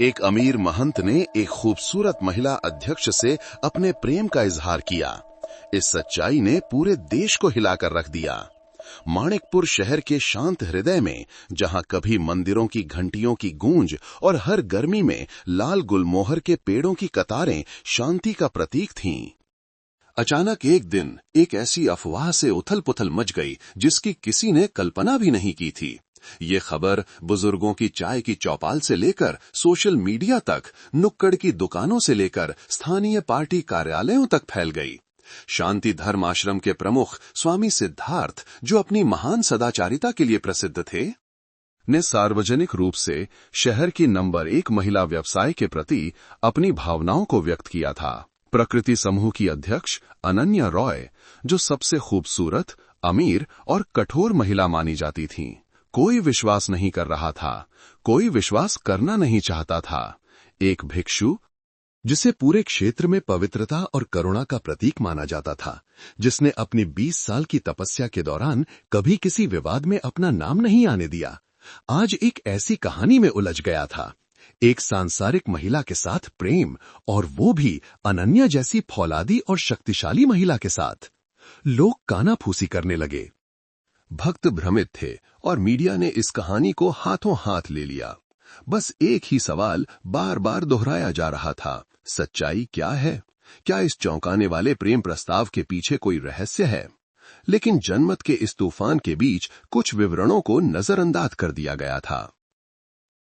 एक अमीर महंत ने एक खूबसूरत महिला अध्यक्ष से अपने प्रेम का इजहार किया। इस सच्चाई ने पूरे देश को हिलाकर रख दिया। माणिकपुर शहर के शांत हृदय में, जहां कभी मंदिरों की घंटियों की गूंज और हर गर्मी में लाल गुलमोहर के पेड़ों की कतारें शांति का प्रतीक थीं, अचानक एक दिन एक ऐसी अफवाह से उथल-पुथल मच गई जिसकी किसी ने कल्पना भी नहीं की थी। ये खबर बुजुर्गों की चाय की चौपाल से लेकर सोशल मीडिया तक, नुक्कड़ की दुकानों से लेकर स्थानीय पार्टी कार्यालयों तक फैल गई। शांति धर्म आश्रम के प्रमुख स्वामी सिद्धार्थ, जो अपनी महान सदाचारिता के लिए प्रसिद्ध थे, ने सार्वजनिक रूप से शहर की नंबर 1 महिला व्यवसाय के प्रति अपनी भावनाओं को व्यक्त किया था। प्रकृति समूह की अध्यक्ष अनन्या रॉय, जो सबसे खूबसूरत, अमीर और कठोर महिला मानी जाती थीं, कोई विश्वास नहीं कर रहा था, कोई विश्वास करना नहीं चाहता था। एक भिक्षु, जिसे पूरे क्षेत्र में पवित्रता और करुणा का प्रतीक माना जाता था, जिसने अपनी 20 साल की तपस्या के दौरान कभी किसी विवाद में अपना नाम नहीं आने दिया, आज एक ऐसी कहानी में उलझ गया था। एक सांसारिक महिला के साथ प्रेम, और वो भी अनन्या जैसी फौलादी और शक्तिशाली महिला के साथ। लोग कानाफूसी करने लगे। भक्त भ्रमित थे और मीडिया ने इस कहानी को हाथों हाथ ले लिया। बस एक ही सवाल बार बार दोहराया जा रहा था, सच्चाई क्या है? क्या इस चौंकाने वाले प्रेम प्रस्ताव के पीछे कोई रहस्य है? लेकिन जनमत के इस तूफान के बीच कुछ विवरणों को नजरअंदाज कर दिया गया था,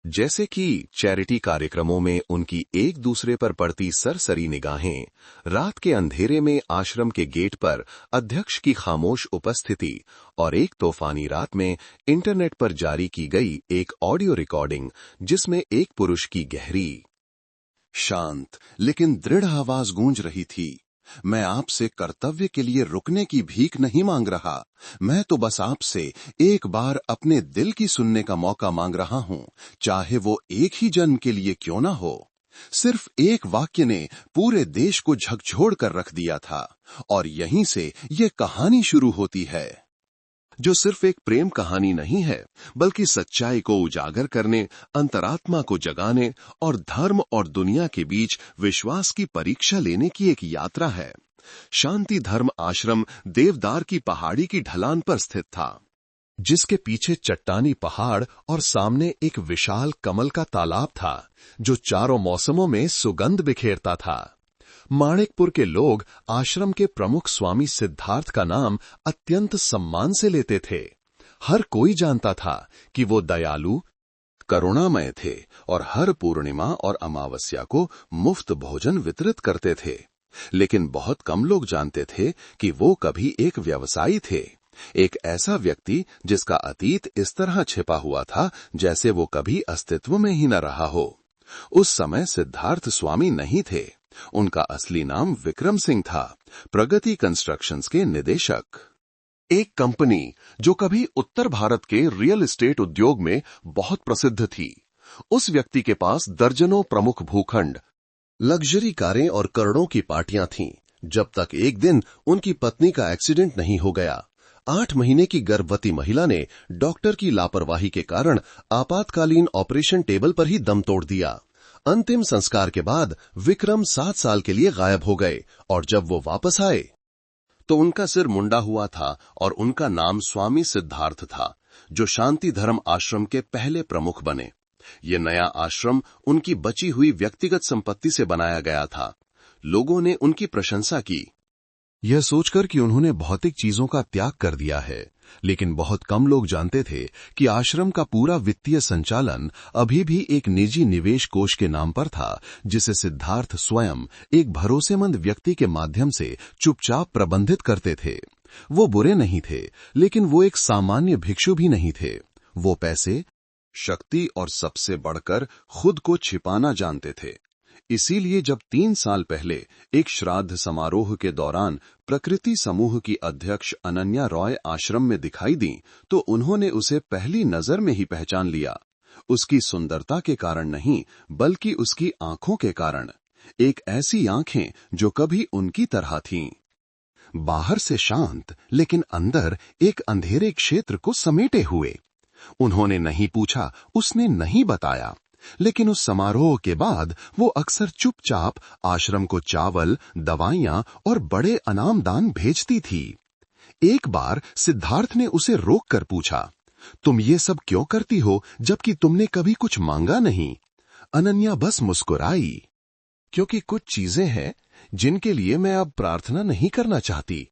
जैसे कि चैरिटी कार्यक्रमों में उनकी एक दूसरे पर पड़ती सरसरी निगाहें, रात के अंधेरे में आश्रम के गेट पर अध्यक्ष की खामोश उपस्थिति, और एक तूफानी रात में इंटरनेट पर जारी की गई एक ऑडियो रिकॉर्डिंग जिसमें एक पुरुष की गहरी, शांत लेकिन दृढ़ आवाज गूंज रही थी, मैं आपसे कर्तव्य के लिए रुकने की भीख नहीं मांग रहा, मैं तो बस आपसे एक बार अपने दिल की सुनने का मौका मांग रहा हूं, चाहे वो एक ही जन्म के लिए क्यों ना हो। सिर्फ एक वाक्य ने पूरे देश को झकझोर कर रख दिया था, और यहीं से ये कहानी शुरू होती है, जो सिर्फ एक प्रेम कहानी नहीं है, बल्कि सच्चाई को उजागर करने, अंतरात्मा को जगाने और धर्म और दुनिया के बीच विश्वास की परीक्षा लेने की एक यात्रा है। शांति धर्म आश्रम देवदार की पहाड़ी की ढलान पर स्थित था, जिसके पीछे चट्टानी पहाड़ और सामने एक विशाल कमल का तालाब था, जो चारों मौसमों में सुगंध बिखेरता था। माणिकपुर के लोग आश्रम के प्रमुख स्वामी सिद्धार्थ का नाम अत्यंत सम्मान से लेते थे। हर कोई जानता था कि वो दयालु, करुणामय थे और हर पूर्णिमा और अमावस्या को मुफ्त भोजन वितरित करते थे। लेकिन बहुत कम लोग जानते थे कि वो कभी एक व्यवसायी थे, एक ऐसा व्यक्ति जिसका अतीत इस तरह छिपा हुआ था जैसे वो कभी अस्तित्व में ही न रहा हो। उस समय सिद्धार्थ स्वामी नहीं थे, उनका असली नाम विक्रम सिंह था, प्रगति कंस्ट्रक्शंस के निदेशक। एक कंपनी जो कभी उत्तर भारत के रियल एस्टेट उद्योग में बहुत प्रसिद्ध थी। उस व्यक्ति के पास दर्जनों प्रमुख भूखंड, लग्जरी कारें और करोड़ों की पार्टियां थीं, जब तक एक दिन उनकी पत्नी का एक्सीडेंट नहीं हो गया। 8 महीने की गर्भवती महिला ने डॉक्टर की लापरवाही के कारण आपातकालीन ऑपरेशन टेबल पर ही दम तोड़ दिया। अंतिम संस्कार के बाद विक्रम 7 साल के लिए गायब हो गए, और जब वो वापस आए तो उनका सिर मुंडा हुआ था और उनका नाम स्वामी सिद्धार्थ था, जो शांति धर्म आश्रम के पहले प्रमुख बने। ये नया आश्रम उनकी बची हुई व्यक्तिगत संपत्ति से बनाया गया था। लोगों ने उनकी प्रशंसा की, यह सोचकर कि उन्होंने भौतिक चीजों का त्याग कर दिया है, लेकिन बहुत कम लोग जानते थे कि आश्रम का पूरा वित्तीय संचालन अभी भी एक निजी निवेश कोष के नाम पर था, जिसे सिद्धार्थ स्वयं एक भरोसेमंद व्यक्ति के माध्यम से चुपचाप प्रबंधित करते थे। वो बुरे नहीं थे, लेकिन वो एक सामान्य भिक्षु भी नहीं थे। वो पैसे, शक्ति और सबसे बढ़कर खुद को छिपाना जानते थे। इसीलिए जब 3 साल पहले एक श्राद्ध समारोह के दौरान प्रकृति समूह की अध्यक्ष अनन्या रॉय आश्रम में दिखाई दी, तो उन्होंने उसे पहली नजर में ही पहचान लिया। उसकी सुंदरता के कारण नहीं, बल्कि उसकी आंखों के कारण। एक ऐसी आंखें जो कभी उनकी तरह थीं, बाहर से शांत लेकिन अंदर एक अंधेरे क्षेत्र को समेटे हुए। उन्होंने नहीं पूछा, उसने नहीं बताया, लेकिन उस समारोह के बाद वो अक्सर चुपचाप आश्रम को चावल, दवाइयां और बड़े अनाम दान भेजती थी। एक बार सिद्धार्थ ने उसे रोककर पूछा, तुम ये सब क्यों करती हो जबकि तुमने कभी कुछ मांगा नहीं? अनन्या बस मुस्कुराई, क्योंकि कुछ चीजें हैं जिनके लिए मैं अब प्रार्थना नहीं करना चाहती।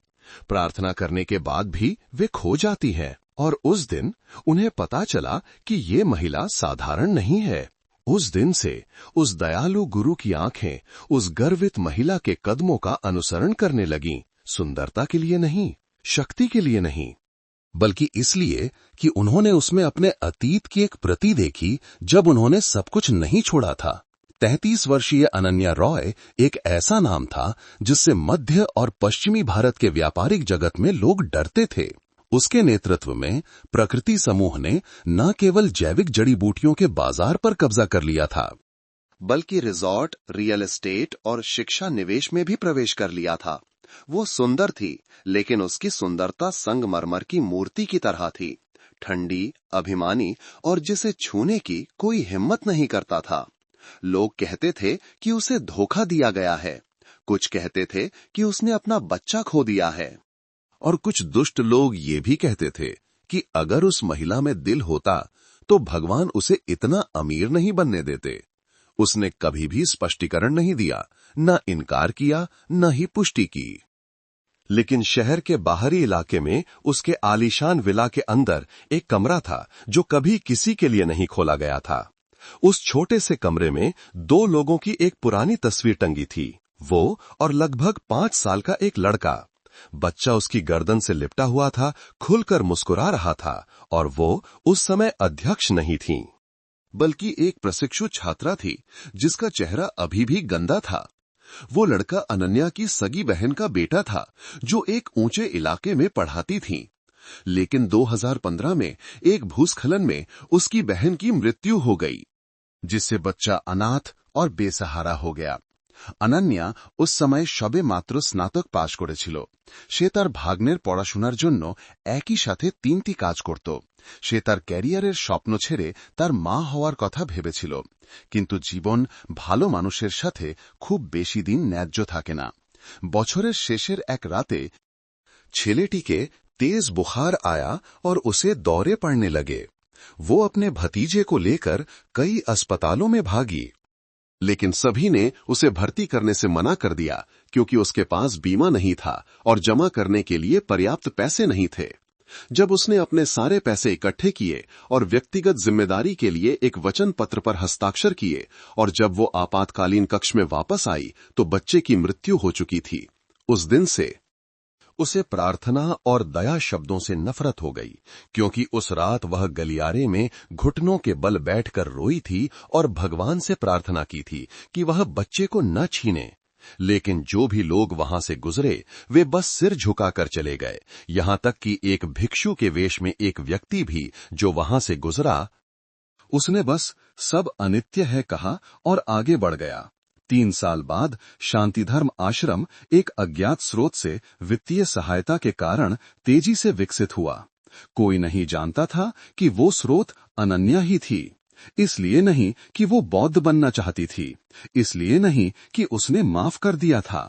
प्रार्थना करने के बाद भी वे खो जाती हैं। और उस दिन उन्हें पता चला कि ये महिला साधारण नहीं है। उस दिन से उस दयालु गुरु की आंखें उस गर्वित महिला के कदमों का अनुसरण करने लगीं, सुंदरता के लिए नहीं, शक्ति के लिए नहीं, बल्कि इसलिए कि उन्होंने उसमें अपने अतीत की एक प्रति देखी जब उन्होंने सब कुछ नहीं छोड़ा था। 33 वर्षीय अनन्या रॉय एक ऐसा नाम था जिससे मध्य और पश्चिमी भारत के व्यापारिक जगत में लोग डरते थे। उसके नेतृत्व में प्रकृति समूह ने न केवल जैविक जड़ी बूटियों के बाजार पर कब्जा कर लिया था, बल्कि रिजॉर्ट, रियल एस्टेट और शिक्षा निवेश में भी प्रवेश कर लिया था। वो सुंदर थी, लेकिन उसकी सुंदरता संगमरमर की मूर्ति की तरह थी, ठंडी, अभिमानी और जिसे छूने की कोई हिम्मत नहीं करता था। लोग कहते थे कि उसे धोखा दिया गया है, कुछ कहते थे कि उसने अपना बच्चा खो दिया है, और कुछ दुष्ट लोग ये भी कहते थे कि अगर उस महिला में दिल होता तो भगवान उसे इतना अमीर नहीं बनने देते। उसने कभी भी स्पष्टीकरण नहीं दिया, न इनकार किया, न ही पुष्टि की। लेकिन शहर के बाहरी इलाके में उसके आलीशान विला के अंदर एक कमरा था जो कभी किसी के लिए नहीं खोला गया था। उस छोटे से कमरे में 2 लोगों की एक पुरानी तस्वीर टंगी थी, वो और लगभग 5 साल का एक लड़का। बच्चा उसकी गर्दन से लिपटा हुआ था, खुलकर मुस्कुरा रहा था, और वो उस समय अध्यक्ष नहीं थी, बल्कि एक प्रशिक्षु छात्रा थी जिसका चेहरा अभी भी गंदा था। वो लड़का अनन्या की सगी बहन का बेटा था जो एक ऊंचे इलाके में पढ़ाती थी। लेकिन 2015 में एक भूस्खलन में उसकी बहन की मृत्यु हो गई, जिससे बच्चा अनाथ और बेसहारा हो गया। अনন্যা उस समय সবে মাত্র স্নাতক পাশ করেছিল। সে তার ভাগ্নের পড়াশোনার জন্য একই সাথে 3টি কাজ করত। সে তার ক্যারিয়ারের স্বপ্ন ছেড়ে তার মা হওয়ার কথা ভেবেছিল, কিন্তু জীবন ভালো মানুষের সাথে খুব বেশি দিন ন্যায্য থাকে না। বছরের শেষের এক রাতে ছেলেটিকে तेज बुखार आया और उसे दौरे पड़ने लगे। वो अपने भतीजे को लेकर कई अस्पतालों में भागी, लेकिन सभी ने उसे भर्ती करने से मना कर दिया क्योंकि उसके पास बीमा नहीं था और जमा करने के लिए पर्याप्त पैसे नहीं थे। जब उसने अपने सारे पैसे इकट्ठे किए और व्यक्तिगत जिम्मेदारी के लिए एक वचन पत्र पर हस्ताक्षर किए और जब वो आपातकालीन कक्ष में वापस आई तो बच्चे की मृत्यु हो चुकी थी। उस दिन से उसे प्रार्थना और दया शब्दों से नफरत हो गई, क्योंकि उस रात वह गलियारे में घुटनों के बल बैठकर रोई थी और भगवान से प्रार्थना की थी कि वह बच्चे को न छीने। लेकिन जो भी लोग वहां से गुजरे वे बस सिर झुकाकर चले गए, यहां तक कि एक भिक्षु के वेश में एक व्यक्ति भी जो वहां से गुजरा, उसने बस सब अनित्य है कहा और आगे बढ़ गया। 3 साल बाद शांतिधर्म आश्रम एक अज्ञात स्रोत से वित्तीय सहायता के कारण तेजी से विकसित हुआ। कोई नहीं जानता था कि वो स्रोत अनन्या ही थी, इसलिए नहीं कि वो बौद्ध बनना चाहती थी, इसलिए नहीं कि उसने माफ कर दिया था,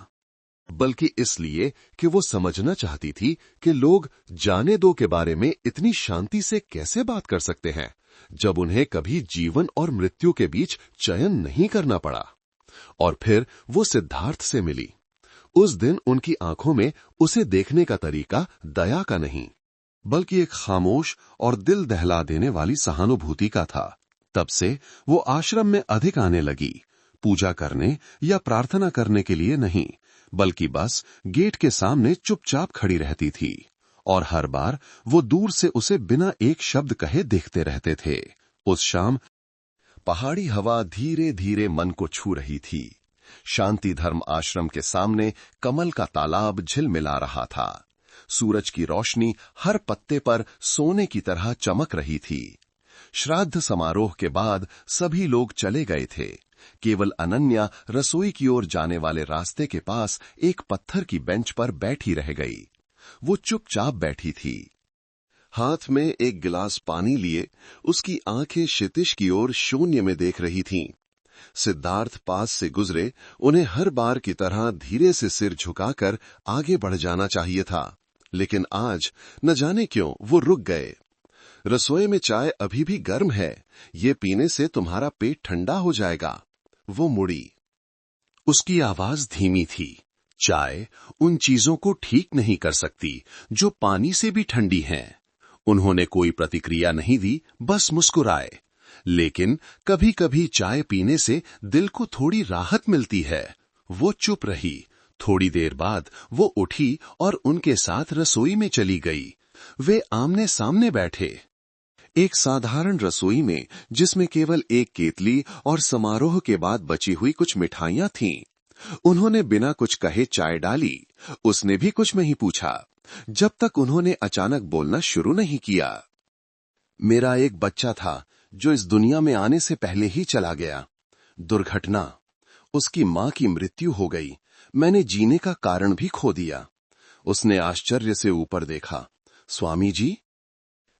बल्कि इसलिए कि वो समझना चाहती थी कि लोग जाने दो के बारे में इतनी शांति से कैसे बात कर सकते हैं जब उन्हें कभी जीवन और मृत्यु के बीच चयन नहीं करना पड़ा। और फिर वो सिद्धार्थ से मिली। उस दिन उनकी आंखों में उसे देखने का तरीका दया का नहीं, बल्कि एक खामोश और दिल दहला देने वाली सहानुभूति का था। तब से वो आश्रम में अधिक आने लगी, पूजा करने या प्रार्थना करने के लिए नहीं, बल्कि बस गेट के सामने चुपचाप खड़ी रहती थी, और हर बार वो दूर से उसे बिना एक शब्द कहे देखते रहते थे। उस शाम पहाड़ी हवा धीरे धीरे मन को छू रही थी। शांति धर्म आश्रम के सामने कमल का तालाब झिलमिला रहा था। सूरज की रोशनी हर पत्ते पर सोने की तरह चमक रही थी। श्राद्ध समारोह के बाद सभी लोग चले गए थे। केवल अनन्या रसोई की ओर जाने वाले रास्ते के पास एक पत्थर की बेंच पर बैठी रह गई। वो चुपचाप बैठी थी। हाथ में एक गिलास पानी लिए उसकी आंखें क्षितिज की ओर शून्य में देख रही थीं। सिद्धार्थ पास से गुजरे, उन्हें हर बार की तरह धीरे से सिर झुकाकर आगे बढ़ जाना चाहिए था, लेकिन आज न जाने क्यों वो रुक गए। रसोई में चाय अभी भी गर्म है, ये पीने से तुम्हारा पेट ठंडा हो जाएगा। वो मुड़ी। उसकी आवाज धीमी थी। चाय उन चीजों को ठीक नहीं कर सकती जो पानी से भी ठंडी हैं। उन्होंने कोई प्रतिक्रिया नहीं दी, बस मुस्कुराए। लेकिन कभी कभी चाय पीने से दिल को थोड़ी राहत मिलती है। वो चुप रही। थोड़ी देर बाद वो उठी और उनके साथ रसोई में चली गई। वे आमने सामने बैठे, एक साधारण रसोई में जिसमें केवल एक केतली और समारोह के बाद बची हुई कुछ मिठाइयां थीं। उन्होंने बिना कुछ कहे चाय डाली। उसने भी कुछ नहीं पूछा, जब तक उन्होंने अचानक बोलना शुरू नहीं किया। मेरा एक बच्चा था जो इस दुनिया में आने से पहले ही चला गया। दुर्घटना। उसकी मां की मृत्यु हो गई। मैंने जीने का कारण भी खो दिया। उसने आश्चर्य से ऊपर देखा। स्वामी जी?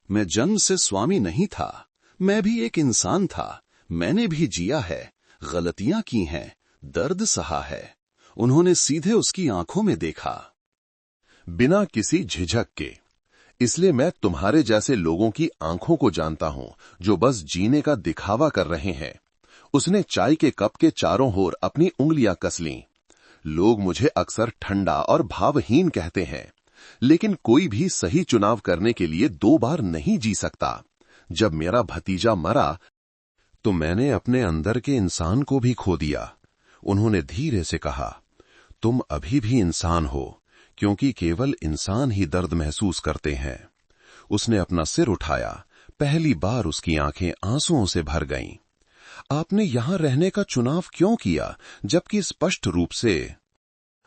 मैं जन्म से स्वामी नहीं था। मैं भी एक इंसान था। मैंने भी जिया है, गलतियां की हैं, दर्द सहा है। उन्होंने सीधे उसकी आंखों में देखा, बिना किसी झिझक के। इसलिए मैं तुम्हारे जैसे लोगों की आंखों को जानता हूं, जो बस जीने का दिखावा कर रहे हैं। उसने चाय के कप के चारों ओर अपनी उंगलियां कस लीं। लोग मुझे अक्सर ठंडा और भावहीन कहते हैं, लेकिन कोई भी सही चुनाव करने के लिए 2 बार नहीं जी सकता। जब मेरा भतीजा मरा तो मैंने अपने अंदर के इंसान को भी खो दिया। उन्होंने धीरे से कहा, तुम अभी भी इंसान हो, क्योंकि केवल इंसान ही दर्द महसूस करते हैं। उसने अपना सिर उठाया। पहली बार उसकी आंखें आंसुओं से भर गईं। आपने यहां रहने का चुनाव क्यों किया, जबकि स्पष्ट रूप से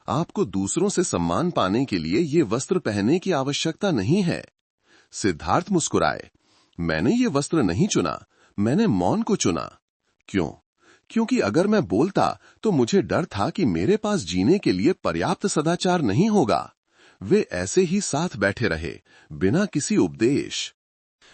आपको दूसरों से सम्मान पाने के लिए ये वस्त्र पहनने की आवश्यकता नहीं है? सिद्धार्थ मुस्कुराए। मैंने ये वस्त्र नहीं चुना, मैंने मौन को चुना। क्यों? क्योंकि अगर मैं बोलता तो मुझे डर था कि मेरे पास जीने के लिए पर्याप्त सदाचार नहीं होगा। वे ऐसे ही साथ बैठे रहे, बिना किसी उपदेश,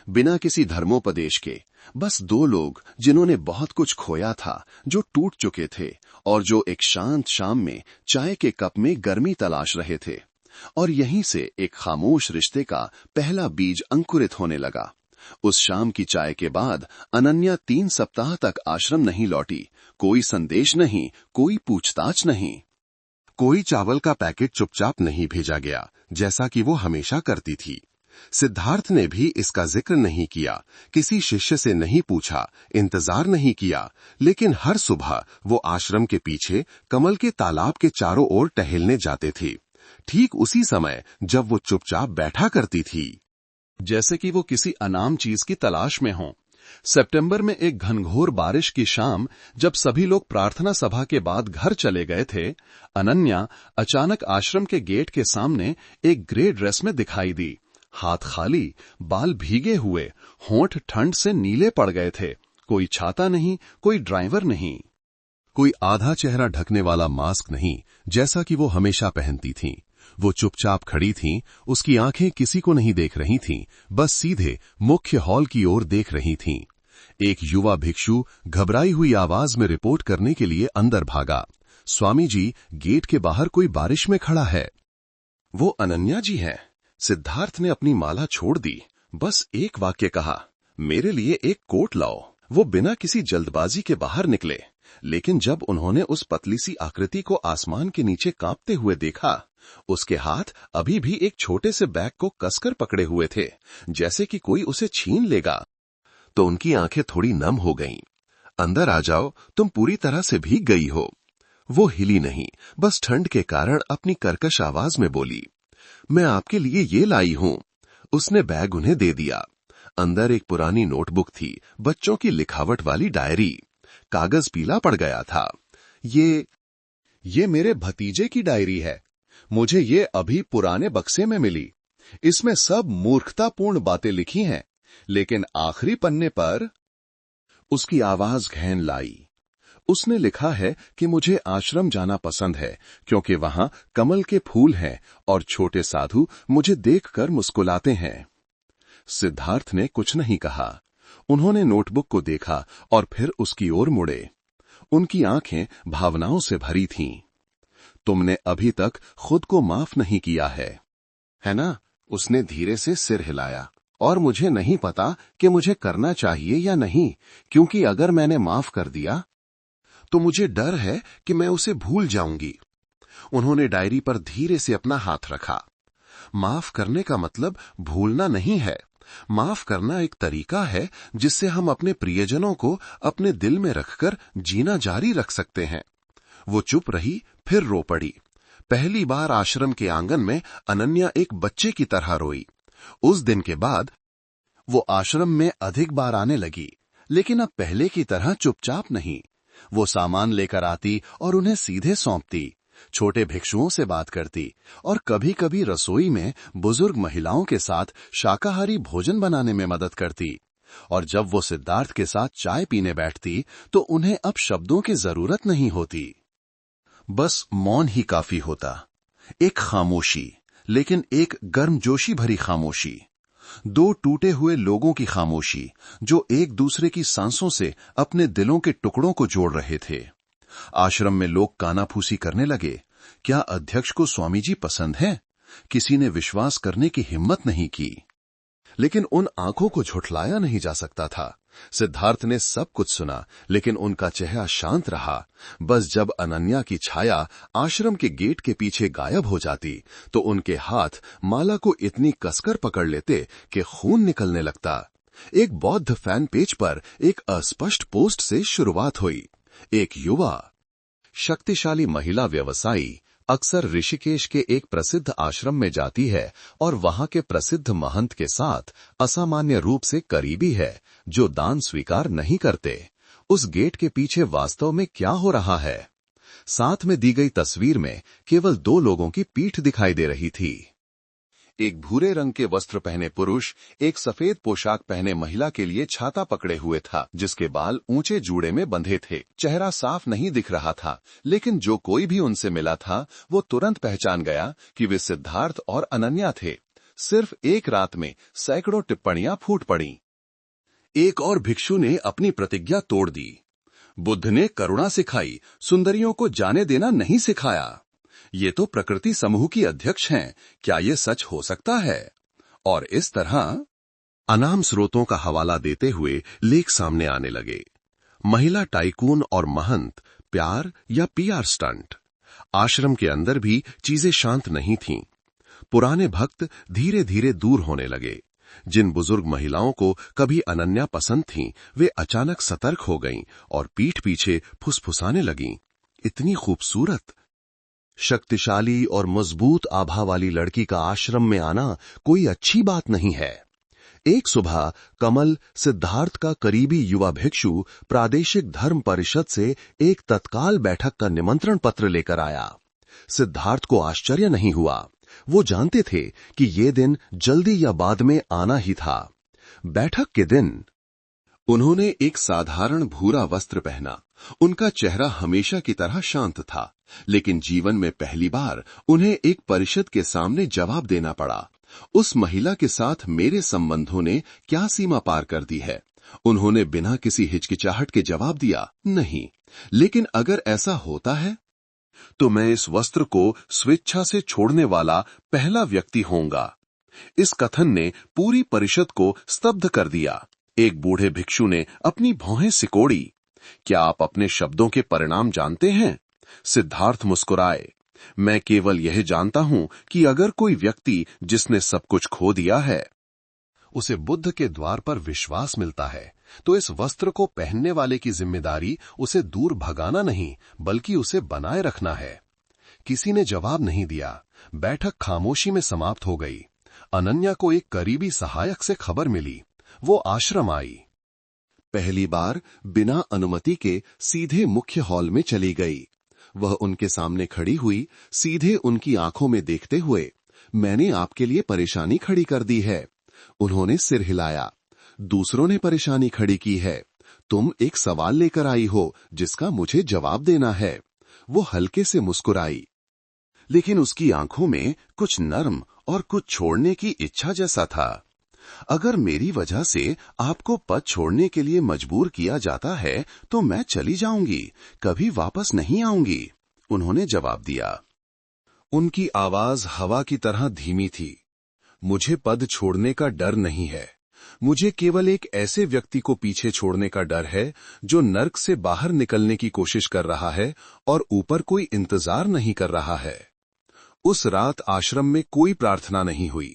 बिना किसी धर्मोपदेश के। बस 2 लोग जिन्होंने बहुत कुछ खोया था, जो टूट चुके थे और जो एक शांत शाम में चाय के कप में गर्मी तलाश रहे थे। और यहीं से एक खामोश रिश्ते का पहला बीज अंकुरित होने लगा। उस शाम की चाय के बाद अनन्या 3 सप्ताह तक आश्रम नहीं लौटी। कोई संदेश नहीं, कोई पूछताछ नहीं। कोई चावल का पैकेट चुपचाप नहीं भेजा गया, जैसा कि वो हमेशा करती थी। सिद्धार्थ ने भी इसका जिक्र नहीं किया, किसी शिष्य से नहीं पूछा, इंतजार नहीं किया। लेकिन हर सुबह वो आश्रम के पीछे कमल के तालाब के चारों ओर टहलने जाते थे, ठीक उसी समय जब वो चुपचाप बैठा करती थी, जैसे कि वो किसी अनाम चीज की तलाश में हों। सितंबर में एक घनघोर बारिश की शाम, जब सभी लोग प्रार्थना सभा के बाद घर चले गए थे, अनन्या अचानक आश्रम के गेट के सामने एक ग्रे ड्रेस में दिखाई दी। हाथ खाली, बाल भीगे हुए, होंठ ठंड से नीले पड़ गए थे। कोई छाता नहीं, कोई ड्राइवर नहीं, कोई आधा चेहरा ढकने वाला मास्क नहीं, जैसा कि वो हमेशा पहनती थीं। वो चुपचाप खड़ी थीं, उसकी आंखें किसी को नहीं देख रही थीं, बस सीधे मुख्य हॉल की ओर देख रही थीं। एक युवा भिक्षु घबराई हुई आवाज में रिपोर्ट करने के लिए अंदर भागा। स्वामी जी, गेट के बाहर कोई बारिश में खड़ा है। वो अनन्या जी हैं। सिद्धार्थ ने अपनी माला छोड़ दी, बस एक वाक्य कहा, मेरे लिए एक कोट लाओ। वो बिना किसी जल्दबाजी के बाहर निकले, लेकिन जब उन्होंने उस पतली सी आकृति को आसमान के नीचे कांपते हुए देखा, उसके हाथ अभी भी एक छोटे से बैग को कसकर पकड़े हुए थे, जैसे कि कोई उसे छीन लेगा, तो उनकी आंखें थोड़ी नम हो गईं। अंदर आ जाओ, तुम पूरी तरह से भीग गई हो। वो हिली नहीं, बस ठंड के कारण अपनी कर्कश आवाज में बोली, मैं आपके लिए ये लाई हूं। उसने बैग उन्हें दे दिया। अंदर एक पुरानी नोटबुक थी, बच्चों की लिखावट वाली डायरी। कागज पीला पड़ गया था। ये मेरे भतीजे की डायरी है। मुझे ये अभी पुराने बक्से में मिली। इसमें सब मूर्खतापूर्ण बातें लिखी हैं, लेकिन आखिरी पन्ने पर उसकी आवाज गहन लाई। उसने लिखा है कि मुझे आश्रम जाना पसंद है, क्योंकि वहां कमल के फूल हैं और छोटे साधु मुझे देखकर मुस्कुराते हैं। सिद्धार्थ ने कुछ नहीं कहा। उन्होंने नोटबुक को देखा और फिर उसकी ओर मुड़े। उनकी आंखें भावनाओं से भरी थीं। तुमने अभी तक खुद को माफ नहीं किया है ना? उसने धीरे से सिर हिलाया। और मुझे नहीं पता कि मुझे करना चाहिए या नहीं, क्योंकि अगर मैंने माफ कर दिया तो मुझे डर है कि मैं उसे भूल जाऊंगी। उन्होंने डायरी पर धीरे से अपना हाथ रखा। माफ करने का मतलब भूलना नहीं है। माफ करना एक तरीका है जिससे हम अपने प्रियजनों को अपने दिल में रखकर जीना जारी रख सकते हैं। वो चुप रही, फिर रो पड़ी। पहली बार आश्रम के आंगन में अनन्या एक बच्चे की तरह रोई। उस दिन के बाद वो आश्रम में अधिक बार आने लगी, लेकिन अब पहले की तरह चुपचाप नहीं। वो सामान लेकर आती और उन्हें सीधे सौंपती, छोटे भिक्षुओं से बात करती और कभी कभी रसोई में बुजुर्ग महिलाओं के साथ शाकाहारी भोजन बनाने में मदद करती। और जब वो सिद्धार्थ के साथ चाय पीने बैठती तो उन्हें अब शब्दों की जरूरत नहीं होती, बस मौन ही काफी होता। एक खामोशी, लेकिन एक गर्मजोशी भरी खामोशी। दो टूटे हुए लोगों की खामोशी जो एक दूसरे की सांसों से अपने दिलों के टुकड़ों को जोड़ रहे थे। आश्रम में लोग कानाफूसी करने लगे। क्या अध्यक्ष को स्वामी जी पसंद है? किसी ने विश्वास करने की हिम्मत नहीं की, लेकिन उन आंखों को झुठलाया नहीं जा सकता था। सिद्धार्थ ने सब कुछ सुना, लेकिन उनका चेहरा शांत रहा। बस जब अनन्या की छाया आश्रम के गेट के पीछे गायब हो जाती तो उनके हाथ माला को इतनी कसकर पकड़ लेते कि खून निकलने लगता। एक बौद्ध फैन पेज पर एक अस्पष्ट पोस्ट से शुरुआत हुई। एक युवा शक्तिशाली महिला व्यवसायी अक्सर ऋषिकेश के एक प्रसिद्ध आश्रम में जाती है और वहां के प्रसिद्ध महंत के साथ असामान्य रूप से करीबी है, जो दान स्वीकार नहीं करते। उस गेट के पीछे वास्तव में क्या हो रहा है? साथ में दी गई तस्वीर में केवल दो लोगों की पीठ दिखाई दे रही थी। एक भूरे रंग के वस्त्र पहने पुरुष एक सफेद पोशाक पहने महिला के लिए छाता पकड़े हुए था, जिसके बाल ऊंचे जूड़े में बंधे थे। चेहरा साफ नहीं दिख रहा था, लेकिन जो कोई भी उनसे मिला था वो तुरंत पहचान गया कि वे सिद्धार्थ और अनन्या थे। सिर्फ एक रात में सैकड़ों टिप्पणियां फूट पड़ीं। एक और भिक्षु ने अपनी प्रतिज्ञा तोड़ दी। बुद्ध ने करुणा सिखाई, सुंदरियों को जाने देना नहीं सिखाया। ये तो प्रकृति समूह की अध्यक्ष हैं, क्या ये सच हो सकता है? और इस तरह अनाम स्रोतों का हवाला देते हुए लेख सामने आने लगे। महिला टाइकून और महंत, प्यार या पीआर स्टंट। आश्रम के अंदर भी चीजें शांत नहीं थीं। पुराने भक्त धीरे धीरे दूर होने लगे। जिन बुजुर्ग महिलाओं को कभी अनन्या पसंद थीं, वे अचानक सतर्क हो गईं और पीठ पीछे फुसफुसाने लगीं। इतनी खूबसूरत, शक्तिशाली और मजबूत आभा वाली लड़की का आश्रम में आना कोई अच्छी बात नहीं है। एक सुबह कमल सिद्धार्थ का करीबी युवा भिक्षु प्रादेशिक धर्म परिषद से एक तत्काल बैठक का निमंत्रण पत्र लेकर आया। सिद्धार्थ को आश्चर्य नहीं हुआ। वो जानते थे कि ये दिन जल्दी या बाद में आना ही था। बैठक के दिन उन्होंने एक साधारण भूरा वस्त्र पहना। उनका चेहरा हमेशा की तरह शांत था, लेकिन जीवन में पहली बार उन्हें एक परिषद के सामने जवाब देना पड़ा। उस महिला के साथ मेरे संबंधों ने क्या सीमा पार कर दी है? उन्होंने बिना किसी हिचकिचाहट के जवाब दिया, नहीं, लेकिन अगर ऐसा होता है तो मैं इस वस्त्र को स्वेच्छा से छोड़ने वाला पहला व्यक्ति होऊंगा। इस कथन ने पूरी परिषद को स्तब्ध कर दिया। एक बूढ़े भिक्षु ने अपनी भौहें सिकोड़ी। क्या आप अपने शब्दों के परिणाम जानते हैं? सिद्धार्थ मुस्कुराए। मैं केवल यह जानता हूं कि अगर कोई व्यक्ति जिसने सब कुछ खो दिया है उसे बुद्ध के द्वार पर विश्वास मिलता है, तो इस वस्त्र को पहनने वाले की जिम्मेदारी उसे दूर भगाना नहीं, बल्कि उसे बनाए रखना है। किसी ने जवाब नहीं दिया। बैठक खामोशी में समाप्त हो गई। अनन्या को एक करीबी सहायक से खबर मिली। वो आश्रम आई। पहली बार बिना अनुमति के सीधे मुख्य हॉल में चली गई। वह उनके सामने खड़ी हुई, सीधे उनकी आंखों में देखते हुए, मैंने आपके लिए परेशानी खड़ी कर दी है। उन्होंने सिर हिलाया। दूसरों ने परेशानी खड़ी की है। तुम एक सवाल लेकर आई हो जिसका मुझे जवाब देना है। वो हल्के से मुस्कुराई, लेकिन उसकी आंखों में कुछ नर्म और कुछ छोड़ने की इच्छा जैसा था। अगर मेरी वजह से आपको पद छोड़ने के लिए मजबूर किया जाता है तो मैं चली जाऊंगी, कभी वापस नहीं आऊंगी, उन्होंने जवाब दिया। उनकी आवाज हवा की तरह धीमी थी। मुझे पद छोड़ने का डर नहीं है, मुझे केवल एक ऐसे व्यक्ति को पीछे छोड़ने का डर है जो नर्क से बाहर निकलने की कोशिश कर रहा है और ऊपर कोई इंतजार नहीं कर रहा है। उस रात आश्रम में कोई प्रार्थना नहीं हुई,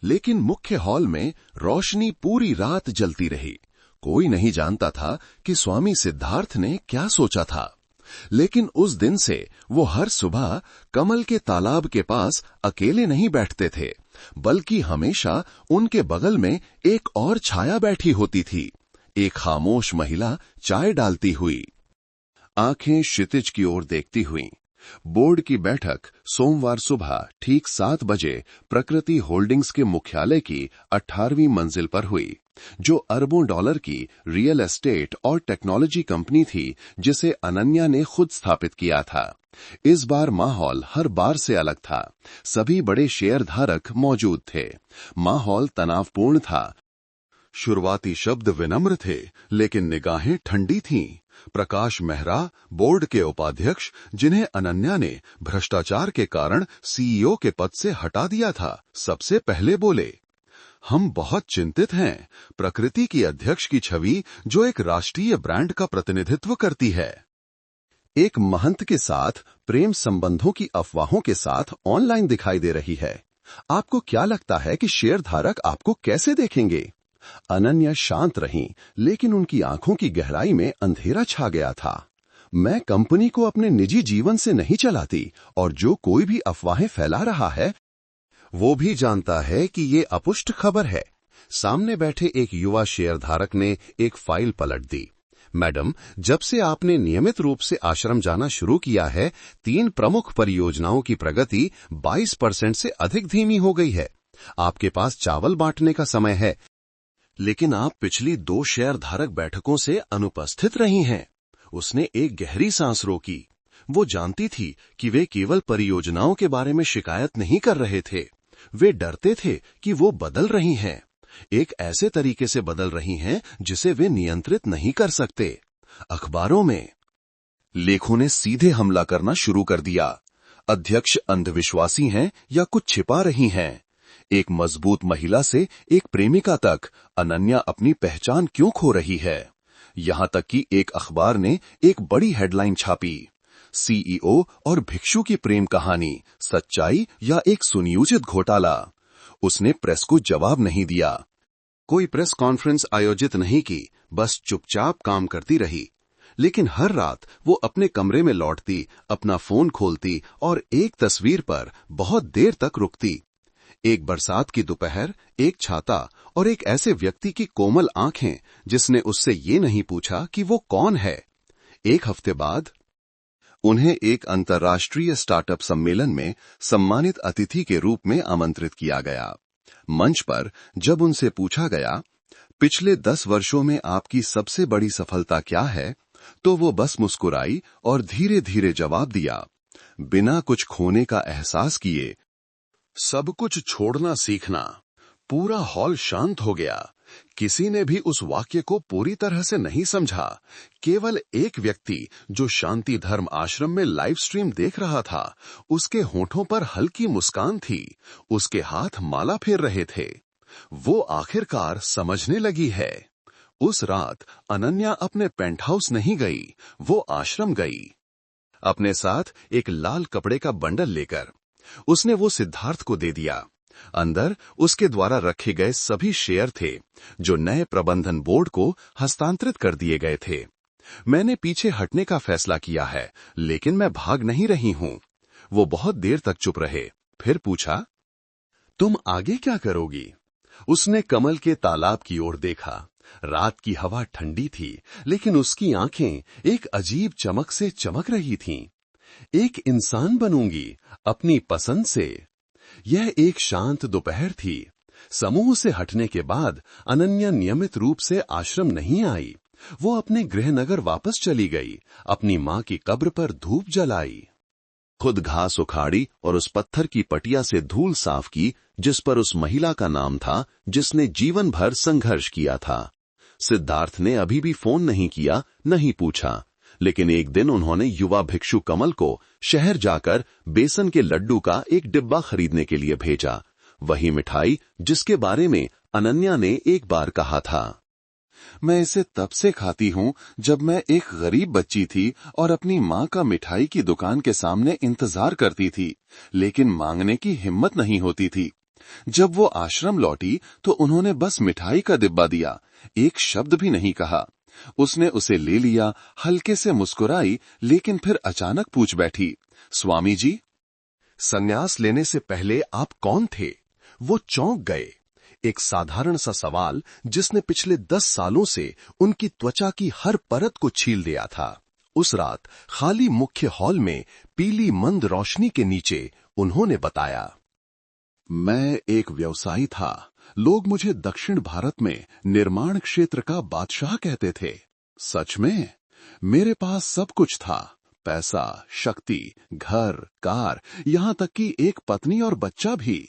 लेकिन मुख्य हॉल में रोशनी पूरी रात जलती रही। कोई नहीं जानता था कि स्वामी सिद्धार्थ ने क्या सोचा था, लेकिन उस दिन से वो हर सुबह कमल के तालाब के पास अकेले नहीं बैठते थे, बल्कि हमेशा उनके बगल में एक और छाया बैठी होती थी, एक खामोश महिला चाय डालती हुई, आंखें क्षितिज की ओर देखती हुई। बोर्ड की बैठक सोमवार सुबह ठीक 7 बजे प्रकृति होल्डिंग्स के मुख्यालय की 18वीं मंजिल पर हुई, जो अरबों डॉलर की रियल एस्टेट और टेक्नोलॉजी कंपनी थी जिसे अनन्या ने खुद स्थापित किया था। इस बार माहौल हर बार से अलग था। सभी बड़े शेयर धारक मौजूद थे। माहौल तनावपूर्ण था। शुरुआती शब्द विनम्र थे, लेकिन निगाहें ठंडी थीं। प्रकाश मेहरा, बोर्ड के उपाध्यक्ष, जिन्हें अनन्या ने भ्रष्टाचार के कारण सीईओ के पद से हटा दिया था, सबसे पहले बोले, हम बहुत चिंतित हैं। प्रकृति की अध्यक्ष की छवि, जो एक राष्ट्रीय ब्रांड का प्रतिनिधित्व करती है, एक महंत के साथ प्रेम संबंधों की अफवाहों के साथ ऑनलाइन दिखाई दे रही है। आपको क्या लगता है कि शेयरधारक आपको कैसे देखेंगे? अनन्या शांत रहीं, लेकिन उनकी आंखों की गहराई में अंधेरा छा गया था। मैं कंपनी को अपने निजी जीवन से नहीं चलाती, और जो कोई भी अफवाहें फैला रहा है वो भी जानता है कि ये अपुष्ट खबर है। सामने बैठे एक युवा शेयरधारक ने एक फाइल पलट दी। मैडम, जब से आपने नियमित रूप से आश्रम जाना शुरू किया है, 3 प्रमुख परियोजनाओं की प्रगति 22% से अधिक धीमी हो गई है। आपके पास चावल बांटने का समय है, लेकिन आप पिछली 2 शेयरधारक बैठकों से अनुपस्थित रही हैं। उसने एक गहरी सांस रोकी। वो जानती थी कि वे केवल परियोजनाओं के बारे में शिकायत नहीं कर रहे थे, वे डरते थे कि वो बदल रही हैं, एक ऐसे तरीके से बदल रही हैं जिसे वे नियंत्रित नहीं कर सकते। अखबारों में लेखों ने सीधे हमला करना शुरू कर दिया। अध्यक्ष अंधविश्वासी हैं या कुछ छिपा रही हैं। एक मजबूत महिला से एक प्रेमिका तक, अनन्या अपनी पहचान क्यों खो रही है? यहां तक कि एक अखबार ने एक बड़ी हेडलाइन छापी, सीईओ और भिक्षु की प्रेम कहानी, सच्चाई या एक सुनियोजित घोटाला। उसने प्रेस को जवाब नहीं दिया, कोई प्रेस कॉन्फ्रेंस आयोजित नहीं की, बस चुपचाप काम करती रही। लेकिन हर रात वो अपने कमरे में लौटती, अपना फोन खोलती और एक तस्वीर पर बहुत देर तक रुकती। एक बरसात की दोपहर, एक छाता और एक ऐसे व्यक्ति की कोमल आंखें जिसने उससे ये नहीं पूछा कि वो कौन है। एक हफ्ते बाद उन्हें एक अंतर्राष्ट्रीय स्टार्टअप सम्मेलन में सम्मानित अतिथि के रूप में आमंत्रित किया गया। मंच पर जब उनसे पूछा गया, पिछले 10 वर्षों में आपकी सबसे बड़ी सफलता क्या है, तो वो बस मुस्कुराई और धीरे धीरे जवाब दिया, बिना कुछ खोने का एहसास किए सब कुछ छोड़ना सीखना। पूरा हॉल शांत हो गया। किसी ने भी उस वाक्य को पूरी तरह से नहीं समझा। केवल एक व्यक्ति, जो शांति धर्म आश्रम में लाइव स्ट्रीम देख रहा था, उसके होठों पर हल्की मुस्कान थी, उसके हाथ माला फेर रहे थे। वो आखिरकार समझने लगी है। उस रात अनन्या अपने पेंट हाउस नहीं गई, वो आश्रम गई, अपने साथ एक लाल कपड़े का बंडल लेकर। उसने वो सिद्धार्थ को दे दिया। अंदर उसके द्वारा रखे गए सभी शेयर थे, जो नए प्रबंधन बोर्ड को हस्तांतरित कर दिए गए थे। मैंने पीछे हटने का फैसला किया है, लेकिन मैं भाग नहीं रही हूं। वो बहुत देर तक चुप रहे, फिर पूछा, तुम आगे क्या करोगी? उसने कमल के तालाब की ओर देखा। रात की हवा ठंडी थी, लेकिन उसकी आंखें एक अजीब चमक से चमक रही थीं। एक इंसान बनूंगी, अपनी पसंद से। यह एक शांत दोपहर थी। समूह से हटने के बाद अनन्या नियमित रूप से आश्रम नहीं आई। वो अपने गृहनगर वापस चली गई, अपनी मां की कब्र पर धूप जलाई। खुद घास उखाड़ी और उस पत्थर की पटिया से धूल साफ की जिस पर उस महिला का नाम था जिसने जीवन भर संघर्ष किया था। सिद्धार्थ ने अभी भी फोन नहीं किया, नहीं पूछा, लेकिन एक दिन उन्होंने युवा भिक्षु कमल को शहर जाकर बेसन के लड्डू का एक डिब्बा खरीदने के लिए भेजा, वही मिठाई जिसके बारे में अनन्या ने एक बार कहा था। मैं इसे तब से खाती हूँ जब मैं एक गरीब बच्ची थी और अपनी माँ का मिठाई की दुकान के सामने इंतजार करती थी, लेकिन मांगने की हिम्मत नहीं होती थी। जब वो आश्रम लौटी तो उन्होंने बस मिठाई का डिब्बा दिया, एक शब्द भी नहीं कहा। उसने उसे ले लिया, हल्के से मुस्कुराई, लेकिन फिर अचानक पूछ बैठी, स्वामी जी, संन्यास लेने से पहले आप कौन थे? वो चौंक गए। एक साधारण सा सवाल जिसने पिछले 10 सालों से उनकी त्वचा की हर परत को छील दिया था। उस रात खाली मुख्य हॉल में पीली मंद रोशनी के नीचे उन्होंने बताया, मैं एक व्यवसायी था। लोग मुझे दक्षिण भारत में निर्माण क्षेत्र का बादशाह कहते थे। सच में मेरे पास सब कुछ था, पैसा, शक्ति, घर, कार, यहां तक कि एक पत्नी और बच्चा भी।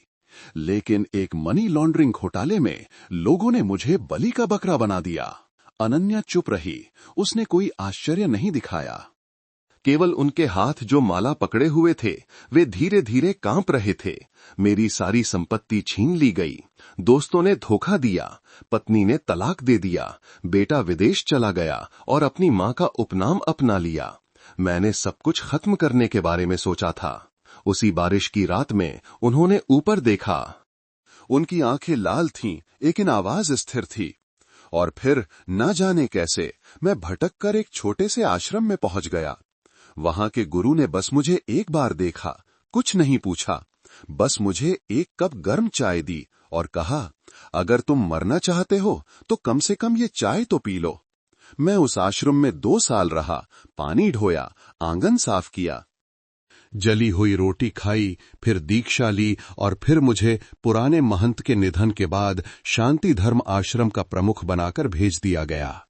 लेकिन एक मनी लॉन्ड्रिंग घोटाले में लोगों ने मुझे बलि का बकरा बना दिया। अनन्या चुप रही, उसने कोई आश्चर्य नहीं दिखाया। केवल उनके हाथ जो माला पकड़े हुए थे वे धीरे धीरे कांप रहे थे। मेरी सारी संपत्ति छीन ली गई, दोस्तों ने धोखा दिया, पत्नी ने तलाक दे दिया, बेटा विदेश चला गया और अपनी मां का उपनाम अपना लिया। मैंने सब कुछ खत्म करने के बारे में सोचा था। उसी बारिश की रात में उन्होंने ऊपर देखा। उनकी आंखें लाल थीं, लेकिन आवाज स्थिर थी। और फिर न जाने कैसे मैं भटक कर एक छोटे से आश्रम में पहुंच गया। वहां के गुरु ने बस मुझे एक बार देखा, कुछ नहीं पूछा, बस मुझे एक कप गर्म चाय दी और कहा, अगर तुम मरना चाहते हो तो कम से कम ये चाय तो पी लो। मैं उस आश्रम में 2 साल रहा, पानी ढोया, आंगन साफ किया, जली हुई रोटी खाई, फिर दीक्षा ली और फिर मुझे पुराने महंत के निधन के बाद शांति धर्म आश्रम का प्रमुख बनाकर भेज दिया गया।